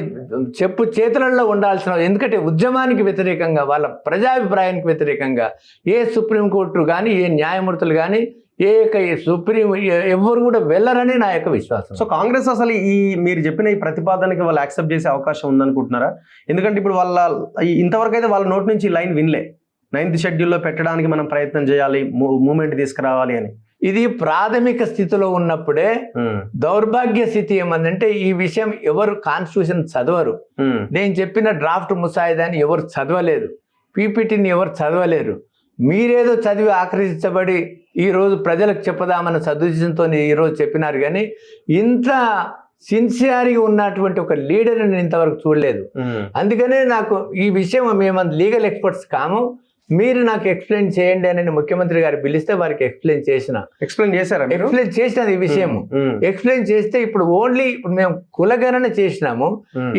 చెప్పు చేతులలో ఉండాల్సిన, ఎందుకంటే ఉద్యమానికి వ్యతిరేకంగా వాళ్ళ ప్రజాభిప్రాయానికి వ్యతిరేకంగా ఏ సుప్రీంకోర్టు కానీ ఏ న్యాయమూర్తులు కానీ సుప్రీం ఎవరు కూడా వెళ్ళరని నా యొక్క విశ్వాసం. సో కాంగ్రెస్ అసలు ఈ మీరు చెప్పిన ఈ ప్రతిపాదనకి వాళ్ళు యాక్సెప్ట్ చేసే అవకాశం ఉందనుకుంటున్నారా? ఎందుకంటే ఇప్పుడు ఇంతవరకు అయితే వాళ్ళ నోటి నుంచి లైన్ వినలే 9th షెడ్యూల్లో పెట్టడానికి మనం ప్రయత్నం చేయాలి, మూమెంట్ తీసుకురావాలి అని. ఇది ప్రాథమిక స్థితిలో ఉన్నప్పుడే దౌర్భాగ్య స్థితి ఏమందంటే ఈ విషయం ఎవరు కాన్స్టిట్యూషన్ చదవరు. నేను చెప్పిన డ్రాఫ్ట్ ముసాయిదాని ఎవరు చదవలేదు, పీపీటీని ఎవరు చదవలేరు. మీరేదో చదివి ఆకర్షించబడి ఈరోజు ప్రజలకు చెప్పదామన్న సదుద్దేశంతో ఈరోజు చెప్పినారు. కానీ ఇంత సిన్సియర్గా ఉన్నటువంటి ఒక లీడర్ నేను ఇంతవరకు చూడలేదు. అందుకనే నాకు ఈ విషయం మేము లీగల్ ఎక్స్పర్ట్స్ కాము, మీరు నాకు ఎక్స్ప్లెయిన్ చేయండి అని ముఖ్యమంత్రి గారు పిలిస్తే వారికి ఎక్స్ప్లెయిన్ చేసినా ఈ విషయం ఎక్స్ప్లెయిన్ చేస్తే ఇప్పుడు మేము కులగణన చేసినాము.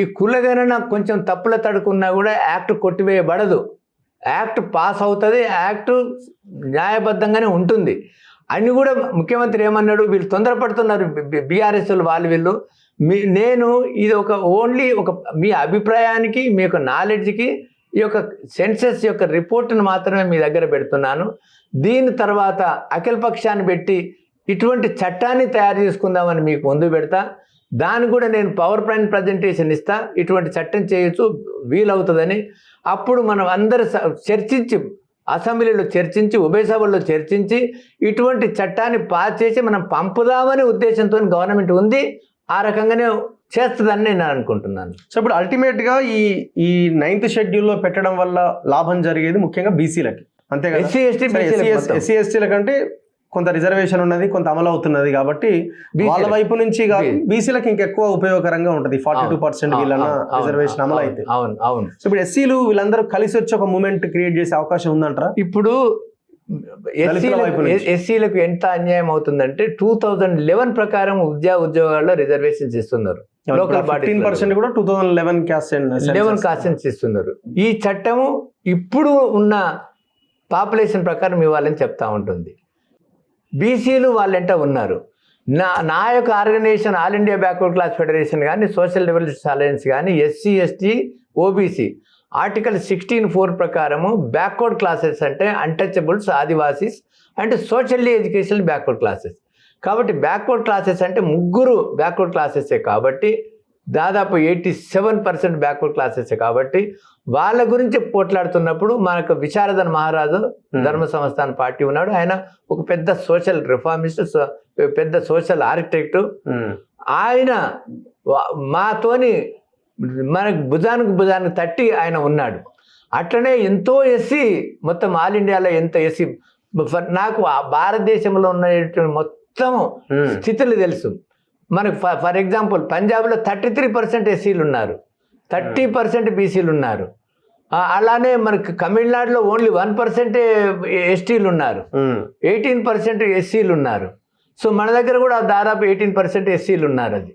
ఈ కులగణన కొంచెం తప్పుల తడుకున్నా కూడా యాక్ట్ కొట్టివేయబడదు, యాక్ట్ పాస్ అవుతుంది, యాక్ట్ న్యాయబద్ధంగానే ఉంటుంది అని కూడా ముఖ్యమంత్రి ఏమన్నాడు, వీళ్ళు తొందరపడుతున్నారు బీఆర్ఎస్ వీళ్ళు. నేను ఇది ఒక మీ అభిప్రాయానికి మీ యొక్క నాలెడ్జ్కి ఈ యొక్క సెన్సస్ యొక్క రిపోర్ట్ను మాత్రమే మీ దగ్గర పెడుతున్నాను. దీని తర్వాత అఖిల పక్షాన్ని పెట్టి ఇటువంటి చట్టాన్ని తయారు చేసుకుందామని మీకు ముందు పెడతా. దాన్ని కూడా నేను పవర్ పాయింట్ ప్రజెంటేషన్ ఇస్తా, ఇటువంటి చట్టం చేయొచ్చు వీలవుతుందని. అప్పుడు మనం అందరూ చర్చించి అసెంబ్లీలో చర్చించి ఉభయ సభల్లో చర్చించి ఇటువంటి చట్టాన్ని పాస్ చేసి మనం పంపుదామనే ఉద్దేశంతో గవర్నమెంట్ ఉంది. ఆ రకంగానే చేస్తుందని నేను అనుకుంటున్నాను. సో ఇప్పుడు అల్టిమేట్గా ఈ 9th షెడ్యూల్లో పెట్టడం వల్ల లాభం జరిగేది ముఖ్యంగా బీసీలకి, అంతే కదా? ఎస్సీ ఎస్టీల కంటే కొంత రిజర్వేషన్ ఉన్నది, కొంత అమలు అవుతున్నది కాబట్టి వాళ్ళ వైపు నుంచి బీసీలకు ఇంకెక్కువ ఉపయోగకరంగా ఉంటుంది. 42% వీళ్ళ రిజర్వేషన్ అమలు అయితే. అవును. సో ఇప్పుడు ఎస్సీలు వీళ్ళందరూ కలిసి వచ్చి ఒక మూమెంట్ క్రియేట్ చేసే అవకాశం ఉందంటారా? ఇప్పుడు ఎస్సీలకు ఎంత అన్యాయం అవుతుందంటే 2011 ప్రకారం ఉద్యోగాల్లో రిజర్వేషన్స్ ఇస్తున్నారు. లోకల్ 15% కూడా 2011 కాస్టెన్స్ ఇస్తున్నారు. ఈ చట్టము ఇప్పుడు ఉన్న పాపులేషన్ ప్రకారం ఇవ్వాలని చెప్తా ఉంటుంది. బీసీలు వాళ్ళంట ఉన్నారు. నా యొక్క organisation all India backward class federation కానీ సోషల్ రెవల్యూషన్ అలయన్స్ కానీ ఎస్సీ ఎస్టీ ఓబీసీ ఆర్టికల్ 16(4) ప్రకారము బ్యాక్వర్డ్ క్లాసెస్ అంటే untouchables, Adivasis and socially education backward classes. కాబట్టి బ్యాక్వర్డ్ క్లాసెస్ అంటే 3 బ్యాక్వర్డ్ క్లాసెసే కాబట్టి దాదాపు 87% బ్యాక్వర్డ్ క్లాసెసే కాబట్టి వాళ్ళ గురించి పోట్లాడుతున్నప్పుడు మనకు విశారదన్ మహారాజు ధర్మ సంస్థాన పార్టీ ఉన్నాడు. ఆయన ఒక పెద్ద సోషల్ రిఫార్మిస్ట్, పెద్ద సోషల్ ఆర్కిటెక్టు. ఆయన మాతోని మనకు భుజానికి తట్టి ఆయన ఉన్నాడు. అట్లనే ఎంతో ఎస్సీ, మొత్తం ఆల్ ఇండియాలో ఎంత ఎస్సీ, నాకు భారతదేశంలో ఉన్న మొత్తం స్థితులు తెలుసు మనకు. ఫర్ ఎగ్జాంపుల్ పంజాబ్లో 33% ఎస్సీలు ఉన్నారు, 30% బీసీలు ఉన్నారు. అలానే మనకు తమిళనాడులో ఓన్లీ 1% ఎస్టీలు ఉన్నారు, 18% ఎస్సీలు ఉన్నారు. సో మన దగ్గర కూడా దాదాపు 18% ఎస్సీలు ఉన్నారు. అది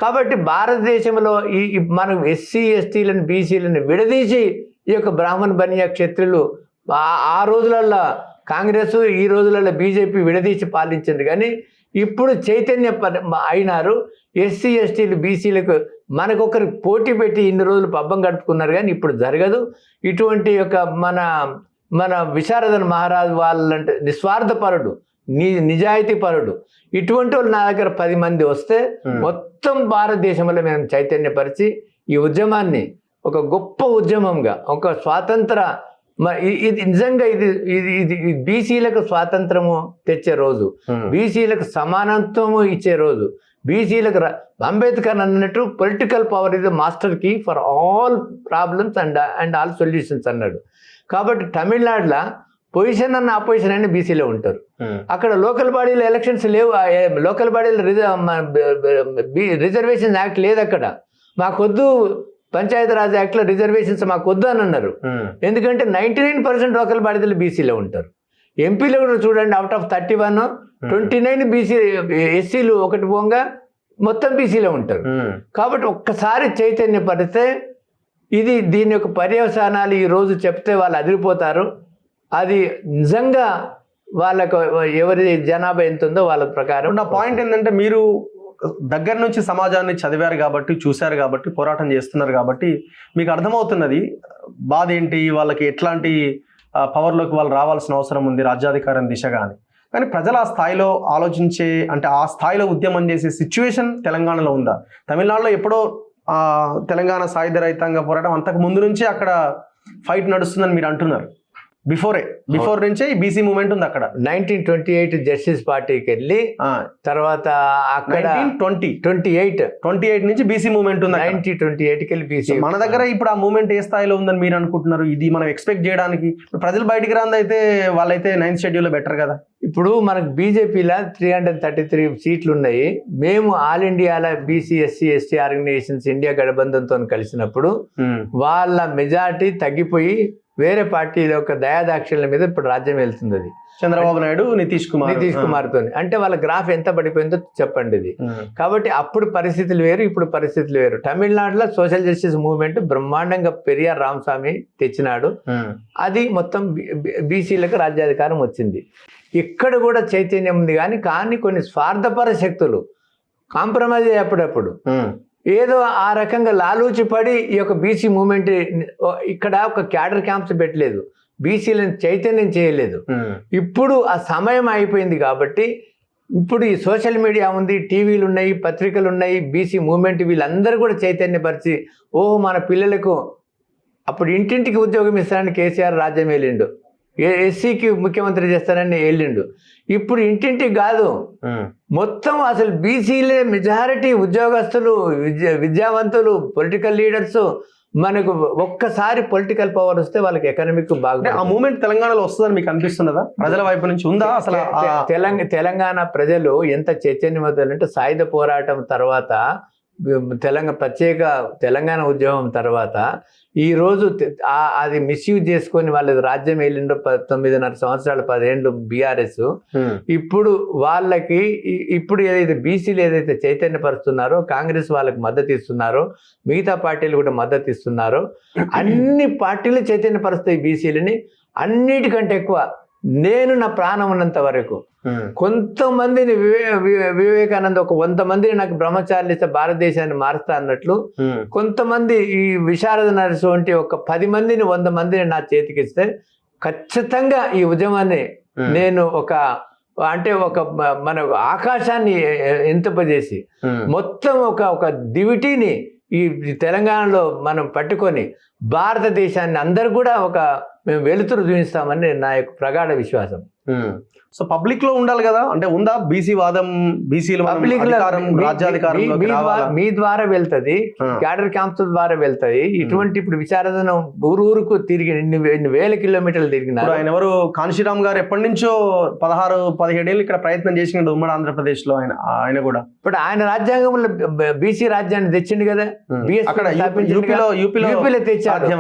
కాబట్టి భారతదేశంలో మనం ఎస్సీ ఎస్టీలను బీసీలను విడదీసి ఈ యొక్క బ్రాహ్మణ బనియా క్షత్రులు ఆ రోజులలో కాంగ్రెస్, ఈ రోజులలో బీజేపీ విడదీసి పాలించింది. కానీ ఇప్పుడు చైతన్య అయినారు. ఎస్సీ ఎస్టీలు బీసీలకు మనకొకరు పోటీ పెట్టి ఇన్ని రోజులు పబ్బం గడుపుకున్నారు. కానీ ఇప్పుడు జరగదు. ఇటువంటి యొక్క మన విశారదన్ మహారాజు వాళ్ళంటే నిస్వార్థపరుడు, నిజాయితీ పరుడు. ఇటువంటి వాళ్ళు నా దగ్గర 10 మంది వస్తే మొత్తం భారతదేశంలో మేము చైతన్యపరిచి ఈ ఉద్యమాన్ని ఒక గొప్ప ఉద్యమంగా, ఒక స్వాతంత్ర, ఇది నిజంగా ఇది బీసీలకు స్వాతంత్రము తెచ్చే రోజు, బీసీలకు సమానత్వము ఇచ్చే రోజు, బీసీలకు అంబేద్కర్ అన్నట్టు political power is the master key for all problems and all solutions అన్నాడు. కాబట్టి తమిళనాడులో పొజిషన్ అన్న అపోజిషన్ అని బీసీలో ఉంటారు. అక్కడ లోకల్ బాడీలో ఎలక్షన్స్ లేవు, లోకల్ బాడీలో రిజర్వేషన్ యాక్ట్ లేదు. అక్కడ మాకొద్దు పంచాయతీరాజ్ యాక్ట్లో రిజర్వేషన్స్ మాకొద్దు అని అన్నారు. ఎందుకంటే 99% లోకల్ బాడీలు బీసీలో ఉంటారు. ఎంపీలో కూడా చూడండి, అవుట్ ఆఫ్ 31 29 బీసీ ఎస్సీలు ఒకటి పోగా మొత్తం బీసీలో ఉంటారు. కాబట్టి ఒక్కసారి చైతన్యపడితే దీని యొక్క పర్యవసానాలు ఈరోజు చెప్తే వాళ్ళు అదిరిపోతారు. అది నిజంగా వాళ్ళకు ఎవరి జనాభా ఎంత ఉందో వాళ్ళ ప్రకారం. నా పాయింట్ ఏంటంటే, మీరు దగ్గర నుంచి సమాజాన్ని చదివారు కాబట్టి, చూశారు కాబట్టి, పోరాటం చేస్తున్నారు కాబట్టి మీకు అర్థమవుతున్నది బాధ ఏంటి, వాళ్ళకి ఎట్లాంటి పవర్లోకి వాళ్ళు రావాల్సిన అవసరం ఉంది రాజ్యాధికారం దిశగా అని. కానీ ప్రజలు ఆ స్థాయిలో ఆలోచించే, అంటే ఆ స్థాయిలో ఉద్యమం చేసే సిచ్యువేషన్ తెలంగాణలో ఉందా? తమిళనాడులో ఎప్పుడో తెలంగాణ సాయుధ రైతాంగ పోరాటం అంతకు ముందు నుంచి అక్కడ ఫైట్ నడుస్తుందని మీరు అంటున్నారు. బిఫోర్ నుంచే ఈ బీసీ మూవ్మెంట్ ఉంది అక్కడ. 1928 జస్టిస్ పార్టీకి వెళ్ళి తర్వాత అక్కడ 1928 నుంచి బీసీ మూవ్మెంట్ ఉంది. 1928కి వెళ్ళి బీసీ. మన దగ్గర ఇప్పుడు ఆ మూవ్మెంట్ ఏ స్థాయిలో ఉందని మీరు అనుకుంటున్నారు? ఇది మనం ఎక్స్పెక్ట్ చేయడానికి ప్రజలు బయటికి రాందైతే వాళ్ళైతే 9th షెడ్యూల్లో బెటర్ కదా. ఇప్పుడు మనకు బీజేపీలో 333 సీట్లు ఉన్నాయి. మేము ఆల్ ఇండియాలో BC SC ST organisations India గఠబంధన్తో కలిసినప్పుడు వాళ్ళ మెజారిటీ తగ్గిపోయి వేరే పార్టీల యొక్క దయాదాక్షిణ్యాల మీద ఇప్పుడు రాజ్యం వెళ్తుంది. అది చంద్రబాబు నాయుడు, నితీష్ కుమార్తో. అంటే వాళ్ళ గ్రాఫ్ ఎంత పడిపోయిందో చెప్పండి ఇది. కాబట్టి అప్పుడు పరిస్థితులు వేరు, ఇప్పుడు పరిస్థితులు వేరు. తమిళనాడులో సోషల్ జస్టిస్ మూవ్మెంట్ బ్రహ్మాండంగా పెరియార్ రామస్వామి తెచ్చినాడు. అది మొత్తం బీసీలకు రాజ్యాధికారం వచ్చింది. ఇక్కడ కూడా చైతన్యం ఉంది, కానీ కొన్ని స్వార్థపర శక్తులు కాంప్రమైజ్ అప్పుడప్పుడు ఏదో ఆ రకంగా లాలూచి పడి ఈ యొక్క బీసీ మూవ్మెంట్ ఇక్కడ ఒక క్యాడర్ క్యాంప్స్ పెట్టలేదు, బీసీలను చైతన్యం చేయలేదు. ఇప్పుడు ఆ సమయం అయిపోయింది కాబట్టి ఇప్పుడు ఈ సోషల్ మీడియా ఉంది, టీవీలు ఉన్నాయి, పత్రికలు ఉన్నాయి, బీసీ మూవ్మెంట్ వీళ్ళందరూ కూడా చైతన్యపరిచి మన పిల్లలకు అప్పుడు ఇంటింటికి ఉద్యోగం ఇస్తానని కేసీఆర్ రాజ్యం వెళ్ళిండు, ఎస్సీకి ముఖ్యమంత్రి చేస్తానని వెళ్ళిండు. ఇప్పుడు ఇంటింటికి కాదు, మొత్తం అసలు బీసీలే మెజారిటీ ఉద్యోగస్తులు, విద్యావంతులు, పొలిటికల్ లీడర్స్. మనకు ఒక్కసారి పొలిటికల్ పవర్ వస్తే వాళ్ళకి ఎకనామిక్ బాగా. ఆ మూమెంట్ తెలంగాణలో వస్తుందని మీకు అనిపిస్తున్నదా? ప్రజల వైపు నుంచి ఉందా అసలు? తెలంగాణ ప్రజలు ఎంత చైతన్యవంతులు అంటే సాయుధ పోరాటం తర్వాత, ప్రత్యేక తెలంగాణ ఉద్యమం తర్వాత ఈరోజు అది మిస్యూజ్ చేసుకొని వాళ్ళ రాజ్యం వెళ్ళిండో 9.5 సంవత్సరాలు 10 ఏళ్ళు బీఆర్ఎస్. ఇప్పుడు వాళ్ళకి ఇప్పుడు ఏదైతే బీసీలు ఏదైతే చైతన్యపరుస్తున్నారో, కాంగ్రెస్ వాళ్ళకి మద్దతు ఇస్తున్నారో, మిగతా పార్టీలు కూడా మద్దతు ఇస్తున్నారో, అన్ని పార్టీలు చైతన్యపరుస్తాయి బీసీలని. అన్నిటికంటే ఎక్కువ నేను నా ప్రాణం ఉన్నంత వరకు కొంతమందిని వివేకానంద ఒక 100 మందిని నాకు బ్రహ్మచారులు ఇస్తే భారతదేశాన్ని మారుస్తా అన్నట్లు, కొంతమంది ఈ విశారద నరసు వంటి ఒక 10 మందిని 100 మందిని నా చేతికి ఇస్తే ఖచ్చితంగా ఈ ఉద్యమాన్ని నేను మన ఆకాశాన్ని ఎంతపజేసి మొత్తం ఒక దివిటీని ఈ తెలంగాణలో మనం పట్టుకొని భారతదేశాన్ని అందరు కూడా మేము వెలుతురు చూపిస్తామని నా యొక్క ప్రగాఢ విశ్వాసం. సో పబ్లిక్ లో ఉండాలి కదా, అంటే ఉందా బీసీ వాదం? బీసీలు మీ ద్వారా వెళ్తుంది, క్యాడర్ క్యాంప్స్ ద్వారా వెళ్తాయి. ఇటువంటి ఇప్పుడు విచారణ ఊరుకు తిరిగి ఎన్ని వేల కిలోమీటర్లు తిరిగినారు. ఆయన ఎవరు కాంశీరామ్ గారు ఎప్పటి నుంచో 16-17 ఏళ్ళు ఇక్కడ ప్రయత్నం చేసినట్టు ఉమ్మడి ఆంధ్రప్రదేశ్ లో. ఆయన కూడా ఇప్పుడు ఆయన రాజ్యాంగంలో బీసీ రాజ్యాన్ని తెచ్చిండు కదా, యూపీలో తెచ్చారు.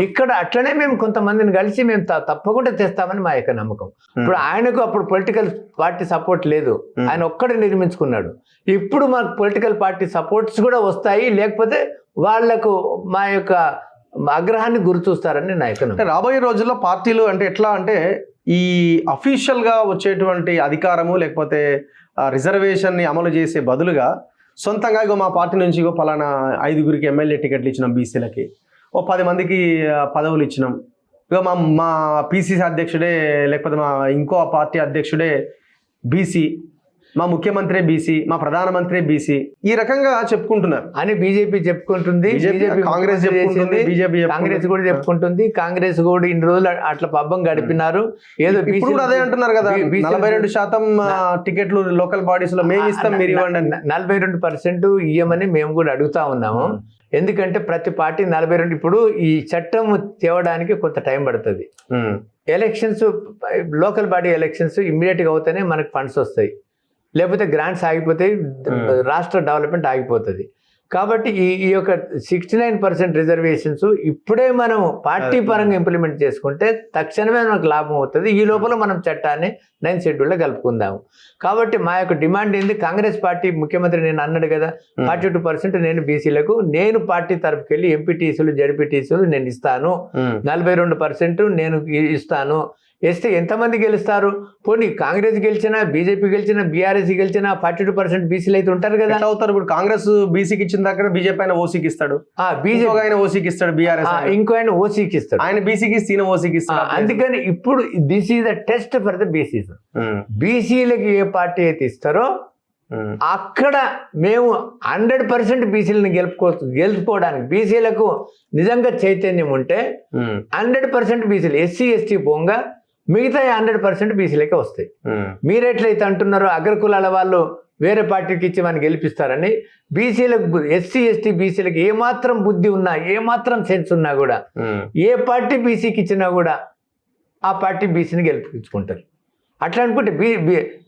ఇక్కడ అట్లనే మేము కొంతమందిని కలిసి మేము తప్పకుండా తెస్తామని మా యొక్క నమ్మకం. ఇప్పుడు ఆయనకు అప్పుడు పొలిటికల్ పార్టీ సపోర్ట్ లేదు, ఆయన ఒక్కడే నిర్మించుకున్నాడు. ఇప్పుడు మాకు పొలిటికల్ పార్టీ సపోర్ట్స్ కూడా వస్తాయి, లేకపోతే వాళ్లకు మా యొక్క ఆగ్రహాన్ని గురి చూస్తారని నా యొక్క నమ్మకం. రాబోయే రోజుల్లో పార్టీలు అంటే ఎట్లా అంటే, ఈ అఫీషియల్ గా వచ్చేటువంటి అధికారము లేకపోతే రిజర్వేషన్ ని అమలు చేసే బదులుగా సొంతంగా మా పార్టీ నుంచి పలానా 5గురికి ఎమ్మెల్యే టికెట్లు ఇచ్చినాం, బీసీలకి 10 మందికి పదవులు ఇచ్చినాం, మా పీసీసీ అధ్యక్షుడే లేకపోతే మా ఇంకో పార్టీ అధ్యక్షుడే బీసీ, మా ముఖ్యమంత్రి బీసీ, మా ప్రధానమంత్రి బీసీ, ఈ రకంగా చెప్పుకుంటున్నారు అని బీజేపీ చెప్పుకుంటుంది, కాంగ్రెస్ చెప్పుకుంటుంది, బీజేపీ కాంగ్రెస్ కూడా చెప్పుకుంటుంది. కాంగ్రెస్ కూడా ఇన్ని రోజులు అట్లా పబ్బం గడిపినారు. ఏదో ఇప్పుడు కూడా అదే అంటున్నారు కదా, 42% టికెట్లు లోకల్ బాడీస్ లో మేము ఇస్తాం, మీరు ఇవ్వండి. 42% ఇయ్యమని మేము కూడా అడుగుతా ఉన్నాము. ఎందుకంటే ప్రతి పార్టీ 42, ఇప్పుడు ఈ చట్టం తేవడానికి కొంత టైం పడుతుంది. ఎలక్షన్స్, లోకల్ బాడీ ఎలక్షన్స్ ఇమ్మీడియట్గా అవుతానే మనకు ఫండ్స్ వస్తాయి, లేకపోతే గ్రాంట్స్ ఆగిపోతాయి, రాష్ట్ర డెవలప్మెంట్ ఆగిపోతుంది. కాబట్టి ఈ యొక్క 69% రిజర్వేషన్స్ ఇప్పుడే మనం పార్టీ పరంగా ఇంప్లిమెంట్ చేసుకుంటే తక్షణమే మనకు లాభం అవుతుంది. ఈ లోపల మనం చట్టాన్ని 9th షెడ్యూల్లో కలుపుకుందాము. కాబట్టి మా యొక్క డిమాండ్ ఏంది, కాంగ్రెస్ పార్టీ ముఖ్యమంత్రి నేను అన్నాడు కదా 42% నేను బీసీలకు, నేను పార్టీ తరపుకి వెళ్ళి ఎంపీటీసీలు జడ్పీటీసీలు నేను ఇస్తాను, 42% నేను ఇస్తాను. వేస్తే ఎంతమంది గెలుస్తారు? పోనీ కాంగ్రెస్ గెలిచినా, బీజేపీ గెలిచినా, బీఆర్ఎస్ గెలిచినా 42% బీసీలు అయితే ఉంటారు కదా. అవుతారు. ఇప్పుడు కాంగ్రెస్ బీసీకి ఇచ్చిన దగ్గర బీజేపీ ఆయన ఓసీకి ఇస్తాడు, బీజేపీ ఆయన ఓసీకి ఇస్తాడు, బీఆర్ఎస్ ఇంకో ఆయన ఓసీకి ఇస్తాడు, ఆయన బీసీకి ఈయన ఓసీకి ఇస్తాడు. అందుకని ఇప్పుడు this is the test for the BCs. బీసీలకి ఏ పార్టీ అయితే ఇస్తారో అక్కడ మేము 100% బీసీలను గెలుపుకోవడానికి, బీసీలకు నిజంగా చైతన్యం ఉంటే 100% బీసీలు, ఎస్సీ ఎస్టీ పోంగా మిగతా 100% బీసీలకే వస్తాయి. మీరెట్లయితే అంటున్నారో అగ్రకులాల వాళ్ళు వేరే పార్టీకి ఇచ్చి మనం గెలిపిస్తారని, బీసీలకు, ఎస్సీ ఎస్టీ బీసీలకు ఏమాత్రం బుద్ధి ఉన్నా, ఏమాత్రం సెన్స్ ఉన్నా కూడా ఏ పార్టీ బీసీకి ఇచ్చినా కూడా ఆ పార్టీ బీసీని గెలిపించుకుంటారు. అట్లా అనుకుంటే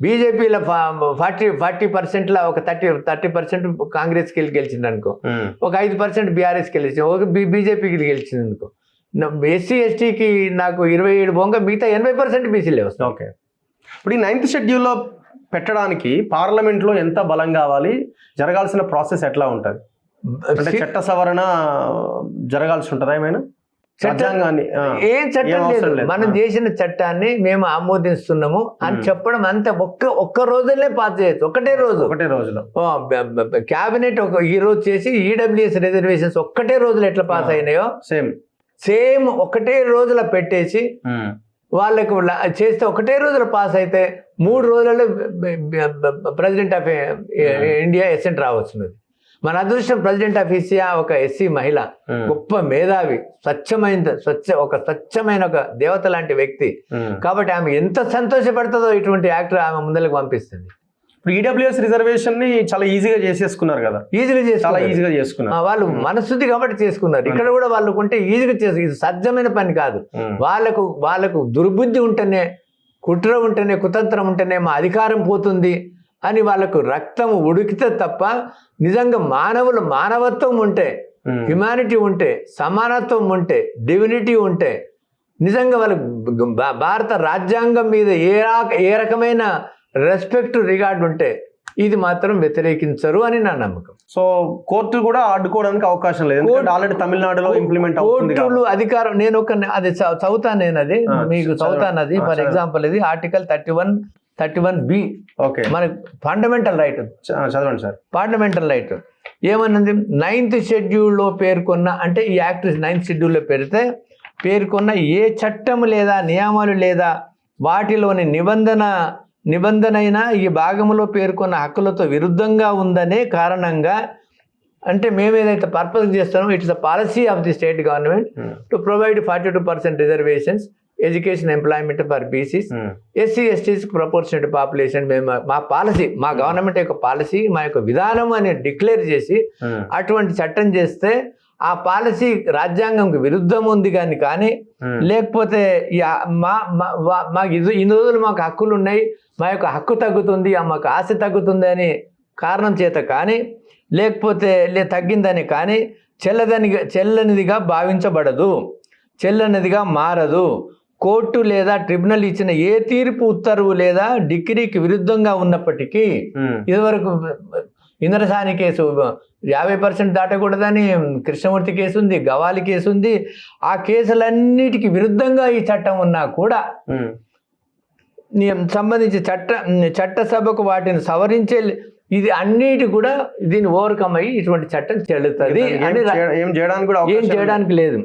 బీజేపీలో 40%లో ఒక 30% కాంగ్రెస్కి వెళ్ళి గెలిచింది అనుకో, ఒక 5% బీఆర్ఎస్కి గెలిచింది, ఒక బీజేపీకి గెలిచింది అనుకో, ఎస్సీ ఎస్టీకి నాకు 27 బొంగ, మిగతా 80% బీసీలే వస్తాయి. ఓకే. ఇప్పుడు ఈ 9th షెడ్యూల్లో పెట్టడానికి పార్లమెంట్లో ఎంత బలం కావాలి, జరగాల్సిన ప్రాసెస్ ఎట్లా ఉంటుంది? అంటే చట్ట సవరణ జరగాల్సి ఉంటుందా ఏమైనా? ఏం చట్టం లేదు, మనం చేసిన చట్టాన్ని మేము ఆమోదిస్తున్నాము అని చెప్పడం అంతే. ఒక్క రోజులే పాస్ చేయొచ్చు, ఒకటే రోజులో క్యాబినెట్ ఈ రోజు చేసి ఈడబ్ల్యూఎస్ రిజర్వేషన్స్ ఒక్కటే రోజులు ఎట్లా పాస్ అయినాయో సేమ్ ఒకటే రోజులో పెట్టేసి వాళ్ళకు చేస్తే ఒకటే రోజులో పాస్ అయితే 3 రోజులలో ప్రెసిడెంట్ ఆఫ్ ఇండియా ఎసెంట్ రావచ్చున్నది. మన అదృష్టం ప్రెసిడెంట్ ఆఫ్ ఇండియా ఒక ఎస్సీ మహిళ, గొప్ప మేధావి, స్వచ్ఛమైన ఒక దేవత లాంటి వ్యక్తి. కాబట్టి ఆమె ఎంత సంతోషపడుతుందో ఇటువంటి యాక్టర్ ఆమె ముందరకు పంపిస్తుంది. ఇప్పుడు ఈడబ్ల్యూఎస్ రిజర్వేషన్ ని చాలా ఈజీగా చేసేసుకున్నారు కదా, చాలా ఈజీగా చేసుకున్నారు వాళ్ళు, మనశుద్ధి కాబట్టి చేసుకున్నారు. ఇక్కడ కూడా వాళ్ళకుంటే ఈజీగా చేసు, ఇది సాధ్యమైన పని కాదు. వాళ్ళకు దుర్బుద్ధి ఉంటేనే, కుట్ర ఉంటేనే, కుతంత్రం ఉంటేనే మా అధికారం పోతుంది అని వాళ్ళకు రక్తం ఉడికితే తప్ప, నిజంగా మానవత్వం ఉంటే, హ్యుమానిటీ ఉంటే, సమానత్వం ఉంటే, డివినిటీ ఉంటే, నిజంగా వాళ్ళకు భారత రాజ్యాంగం మీద ఏ రకమైన రెస్పెక్ట్, రిగార్డ్ ఉంటే ఇది మాత్రం వ్యతిరేకించరు అని నా నమ్మకం. సో కోర్టు కూడా అడ్డుకోవడానికి అవకాశం లేదు, ఆల్రెడీ తమిళనాడులో ఇంప్లిమెంట్ అవుతుంది. కోర్టులు అధికారం, నేను అది చదువుతాను, నేను అది మీకు చదువుతాను. అది ఫర్ ఎగ్జాంపుల్ ఇది ఆర్టికల్ 31B. ఓకే, మనకి ఫండమెంటల్ రైట్. చదవండి సార్. ఫండమెంటల్ రైట్ ఏమన్నది, 9th షెడ్యూల్లో పేర్కొన్న, అంటే ఈ యాక్ట్ 9th షెడ్యూల్లో పేర్కొన్న ఏ చట్టం లేదా నియమాలు లేదా వాటిలోని నిబంధనైనా ఈ భాగంలో పేర్కొన్న హక్కులతో విరుద్ధంగా ఉందనే కారణంగా, అంటే మేము ఏదైతే పర్పస్ చేస్తామో, it's the policy of the state government to provide 42% reservations, education, employment for BCs, SC ఎస్టీస్ proportional population. మేము మా పాలసీ, మా గవర్నమెంట్ యొక్క పాలసీ, మా యొక్క విధానం అని డిక్లేర్ చేసి అటువంటి చట్టం చేస్తే ఆ పాలసీ రాజ్యాంగంకి విరుద్ధం ఉంది కానీ లేకపోతే మాకు ఇన్ని రోజులు మాకు హక్కులు ఉన్నాయి, మా యొక్క హక్కు తగ్గుతుంది, మాకు ఆశ తగ్గుతుంది అని కారణం చేత కానీ, లేకపోతే తగ్గిందని కానీ చెల్లనిదిగా భావించబడదు, చెల్లనిదిగా మారదు. కోర్టు లేదా ట్రిబ్యునల్ ఇచ్చిన ఏ తీర్పు, ఉత్తర్వు లేదా డిగ్రీకి విరుద్ధంగా ఉన్నప్పటికీ, ఇదివరకు ఇంద్రసాని కేసు 50% దాటకూడదని కృష్ణమూర్తి కేసు ఉంది, గవాలి కేసు ఉంది. ఆ కేసులన్నిటికీ విరుద్ధంగా ఈ చట్టం ఉన్నా కూడా సంబంధించి చట్టసభకు వాటిని సవరించే, ఇది అన్నిటి కూడా దీన్ని ఓవర్కమ్ అయ్యి ఇటువంటి చట్టం చెల్లుతుంది అని ఏం చేయడానికి లేదు.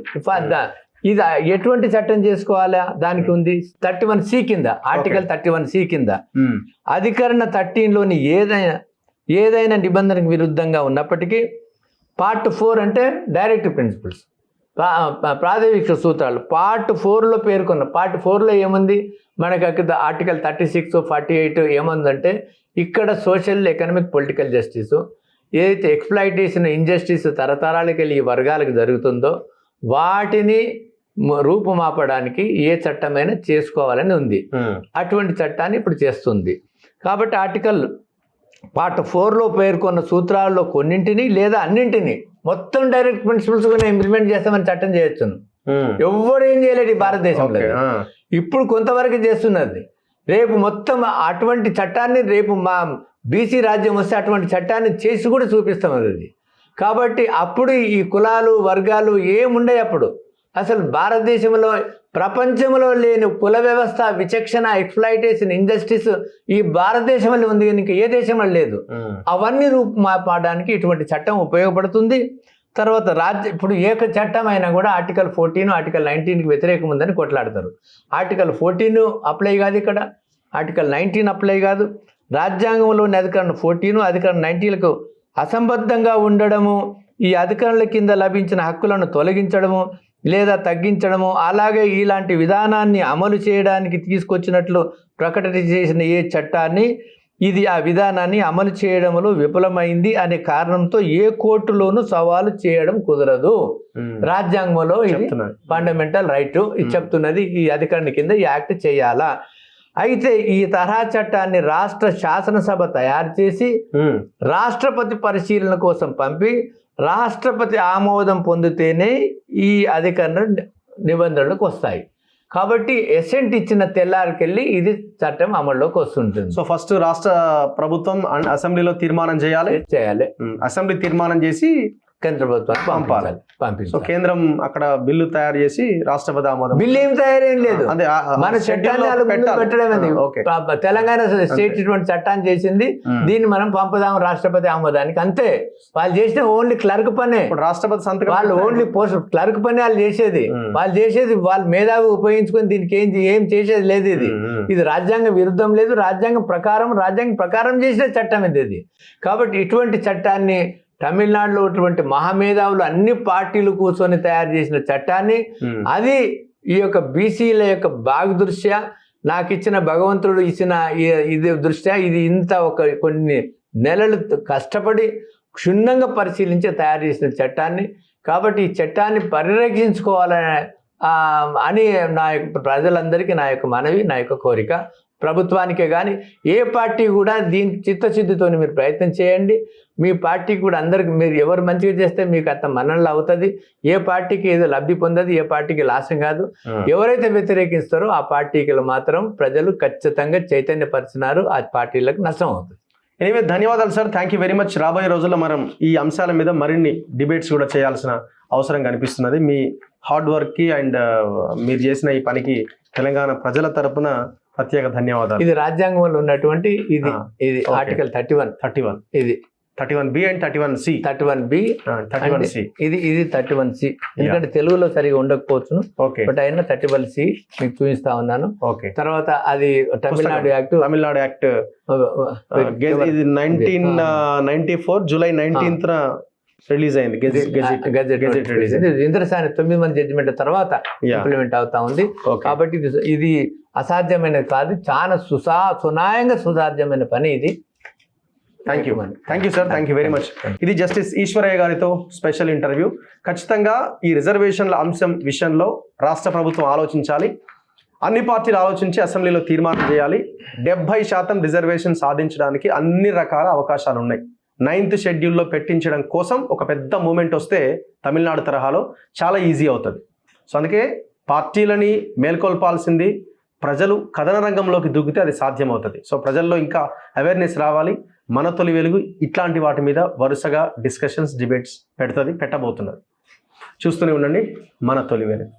ఇది ఎటువంటి చట్టం చేసుకోవాలా దానికి ఉంది 31C కింద, ఆర్టికల్ 31C కింద అధికరణ 13లోని ఏదైనా నిబంధనకు విరుద్ధంగా ఉన్నప్పటికీ పార్ట్ 4 అంటే డైరెక్టివ్ ప్రిన్సిపల్స్, ప్రాథమిక సూత్రాలు పార్ట్ 4లో పేర్కొన్న, పార్ట్ 4లో ఏముంది మనకి అక్కడ ఆర్టికల్ 36, 48 ఏముందంటే ఇక్కడ సోషల్, ఎకనామిక్, పొలిటికల్ జస్టిస్ ఏదైతే ఎక్స్ప్లాయిటేషన్, ఇంజస్టిస్ తరతరాలకి వెళ్ళి ఈ వర్గాలకు జరుగుతుందో వాటిని రూపుమాపడానికి ఏ చట్టమైనా చేసుకోవాలని ఉంది. అటువంటి చట్టాన్ని ఇప్పుడు చేస్తుంది. కాబట్టి ఆర్టికల్ పార్ట్ 4లో పేర్కొన్న సూత్రాల్లో కొన్నింటిని లేదా అన్నింటినీ మొత్తం డైరెక్ట్ ప్రిన్సిపల్స్ ఇంప్లిమెంట్ చేస్తామని చట్టం చేయొచ్చును. ఎవ్వరు ఏం చేయలేడు ఈ భారతదేశంలో. ఇప్పుడు కొంతవరకు చేస్తున్నది, రేపు మొత్తం అటువంటి చట్టాన్ని, రేపు మా బీసీ రాజ్యం వస్తే అటువంటి చట్టాన్ని చేసి కూడా చూపిస్తాం అది. కాబట్టి అప్పుడు ఈ కులాలు, వర్గాలు ఏముండే అప్పుడు అసలు భారతదేశంలో, ప్రపంచంలో లేని కుల వ్యవస్థ, విచక్షణ, ఎక్స్ప్లాయిటేషన్, ఇంజస్టిస్ ఈ భారతదేశంలో ఉంది, ఇంకా ఏ దేశంలో లేదు. అవన్నీ రూపుమాపడానికి ఇటువంటి చట్టం ఉపయోగపడుతుంది. తర్వాత ఇప్పుడు ఏ చట్టం అయినా కూడా ఆర్టికల్ 14, ఆర్టికల్ 19కి వ్యతిరేకం ఉందని కొట్లాడతారు. ఆర్టికల్ 14 అప్లై కాదు ఇక్కడ, ఆర్టికల్ 19 అప్లై కాదు. రాజ్యాంగంలోని అధికరణ 14, అధికరణ 19లకు అసంబద్ధంగా ఉండడము, ఈ అధికరణల కింద లభించిన హక్కులను తొలగించడము లేదా తగ్గించడము, అలాగే ఇలాంటి విధానాన్ని అమలు చేయడానికి తీసుకొచ్చినట్లు ప్రకటన చేసిన ఏ చట్టాన్ని ఇది ఆ విధానాన్ని అమలు చేయడంలో విఫలమైంది అనే కారణంతో ఏ కోర్టులోనూ సవాలు చేయడం కుదరదు. రాజ్యాంగంలో ఇది ఫండమెంటల్ రైట్ ఇది చెప్తున్నది. ఈ అధికరణ కింద ఈ యాక్ట్ చేయాలా. అయితే ఈ తరహా చట్టాన్ని రాష్ట్ర శాసనసభ తయారు చేసి రాష్ట్రపతి పరిశీలన కోసం పంపి రాష్ట్రపతి ఆమోదం పొందితేనే ఈ అధికరణ నిబంధనలకు వస్తాయి. కాబట్టి ఎసెంట్ ఇచ్చిన తెల్లారికెళ్ళి ఇది చట్టం అమల్లోకి వస్తుంటుంది. సో ఫస్ట్ రాష్ట్ర ప్రభుత్వం అసెంబ్లీలో తీర్మానం చేయాలి. అసెంబ్లీ తీర్మానం చేసి కేంద్ర ప్రభుత్వానికి పంపాలి. సో కేంద్రం అక్కడ బిల్లు తయారు చేసి రాష్ట్రపతి ఆమోదం. బిల్లు ఏం తయారేం లేదు, మన చట్టాన్ని పెట్టడమే. తెలంగాణ స్టేట్ ఇటువంటి చట్టాన్ని చేసింది, దీన్ని మనం పంపుదాం రాష్ట్రపతి ఆమోదానికి, అంతే. వాళ్ళు చేసిన ఓన్లీ క్లర్క్ పనే. రాష్ట్రపతి సంతకం వాళ్ళు ఓన్లీ పోస్ట్ క్లర్క్ పనే వాళ్ళు చేసేది. వాళ్ళ మేధావి ఉపయోగించుకొని దీనికి ఏం చేసేది లేదు. ఇది రాజ్యాంగ విరుద్ధం లేదు, రాజ్యాంగం ప్రకారం చేసిన చట్టం ఇది. కాబట్టి ఇటువంటి చట్టాన్ని తమిళనాడులో ఉన్నటువంటి మహామేధావులు అన్ని పార్టీలు కూర్చొని తయారు చేసిన చట్టాన్ని, అది ఈ యొక్క బీసీల యొక్క బాగు దృష్ట్యా, నాకు ఇచ్చిన భగవంతుడు ఇచ్చిన ఇది దృష్ట్యా, ఇది ఇంత కొన్ని నెలలు కష్టపడి క్షుణ్ణంగా పరిశీలించి తయారు చేసిన చట్టాన్ని. కాబట్టి ఈ చట్టాన్ని పరిరక్షించుకోవాలని అని నా యొక్క ప్రజలందరికీ నా యొక్క మనవి, నా యొక్క కోరిక. ప్రభుత్వానికే కానీ ఏ పార్టీ కూడా దీనికి చిత్తశుద్ధితో మీరు ప్రయత్నం చేయండి. మీ పార్టీకి కూడా అందరికి, మీరు ఎవరు మంచిగా చేస్తే మీకు అంత మన్ననలు అవుతుంది. ఏ పార్టీకి ఏదో లబ్ధి పొందదు, ఏ పార్టీకి లాసం కాదు. ఎవరైతే వ్యతిరేకిస్తారో ఆ పార్టీకి మాత్రం ప్రజలు ఖచ్చితంగా చైతన్యపరిచినారు, ఆ పార్టీలకు నష్టం అవుతుంది. ఎనివే ధన్యవాదాలు sir, thank you very much. రాబోయే రోజుల్లో మనం ఈ అంశాల మీద మరిన్ని డిబేట్స్ కూడా చేయాల్సిన అవసరం కనిపిస్తున్నది. మీ హార్డ్ వర్క్కి అండ్ మీరు చేసిన ఈ పనికి తెలంగాణ ప్రజల తరపున ప్రత్యేక ధన్యవాదాలు. ఇది రాజ్యాంగంలో ఉన్నటువంటి ఇది ఆర్టికల్ 31 ఇది 31B and 31C. 31B 31C ఇది 31C. ఎందుకంటే తెలుగులో సరిగా ఉండకపోవచ్చును, బట్ అయినా 31C మీకు చూపిస్తా ఉన్నాను. తర్వాత అది తమిళనాడు యాక్ట్ ఇది 1994 జూలై 19th రిలీజ్ అయింది. గెజెట్ రిలీజ్ అయింది. ఇంద్రసాని 9 మంది జడ్జిమెంట్ తర్వాత ఇంప్లిమెంట్ అవుతా ఉంది. కాబట్టి ఇది అసాధ్యమైనది కాదు, చాలా సునాయంగా సుసాధ్యమైన పని ఇది. Thank you sir, thank you very much. ఇది జస్టిస్ ఈశ్వరయ్య గారితో స్పెషల్ ఇంటర్వ్యూ. ఖచ్చితంగా ఈ రిజర్వేషన్ల అంశం విషయంలో రాష్ట్ర ప్రభుత్వం ఆలోచించాలి, అన్ని పార్టీలు ఆలోచించి అసెంబ్లీలో తీర్మానం చేయాలి. 70% రిజర్వేషన్ సాధించడానికి అన్ని రకాల అవకాశాలు ఉన్నాయి. 9th షెడ్యూల్లో పెట్టించడం కోసం ఒక పెద్ద మూమెంట్ వస్తే తమిళనాడు తరహాలో చాలా ఈజీ అవుతుంది. సో అందుకే పార్టీలని మేల్కొల్పాల్సింది, ప్రజలు కథన రంగంలోకి దిగితే అది సాధ్యమవుతుంది. సో ప్రజల్లో ఇంకా అవేర్నెస్ రావాలి. మన తొలి వెలుగు ఇట్లాంటి వాటి మీద వరుసగా డిస్కషన్స్, డిబేట్స్ పెట్టబోతున్నారు. చూస్తూనే ఉండండి మన తొలి వెలుగు.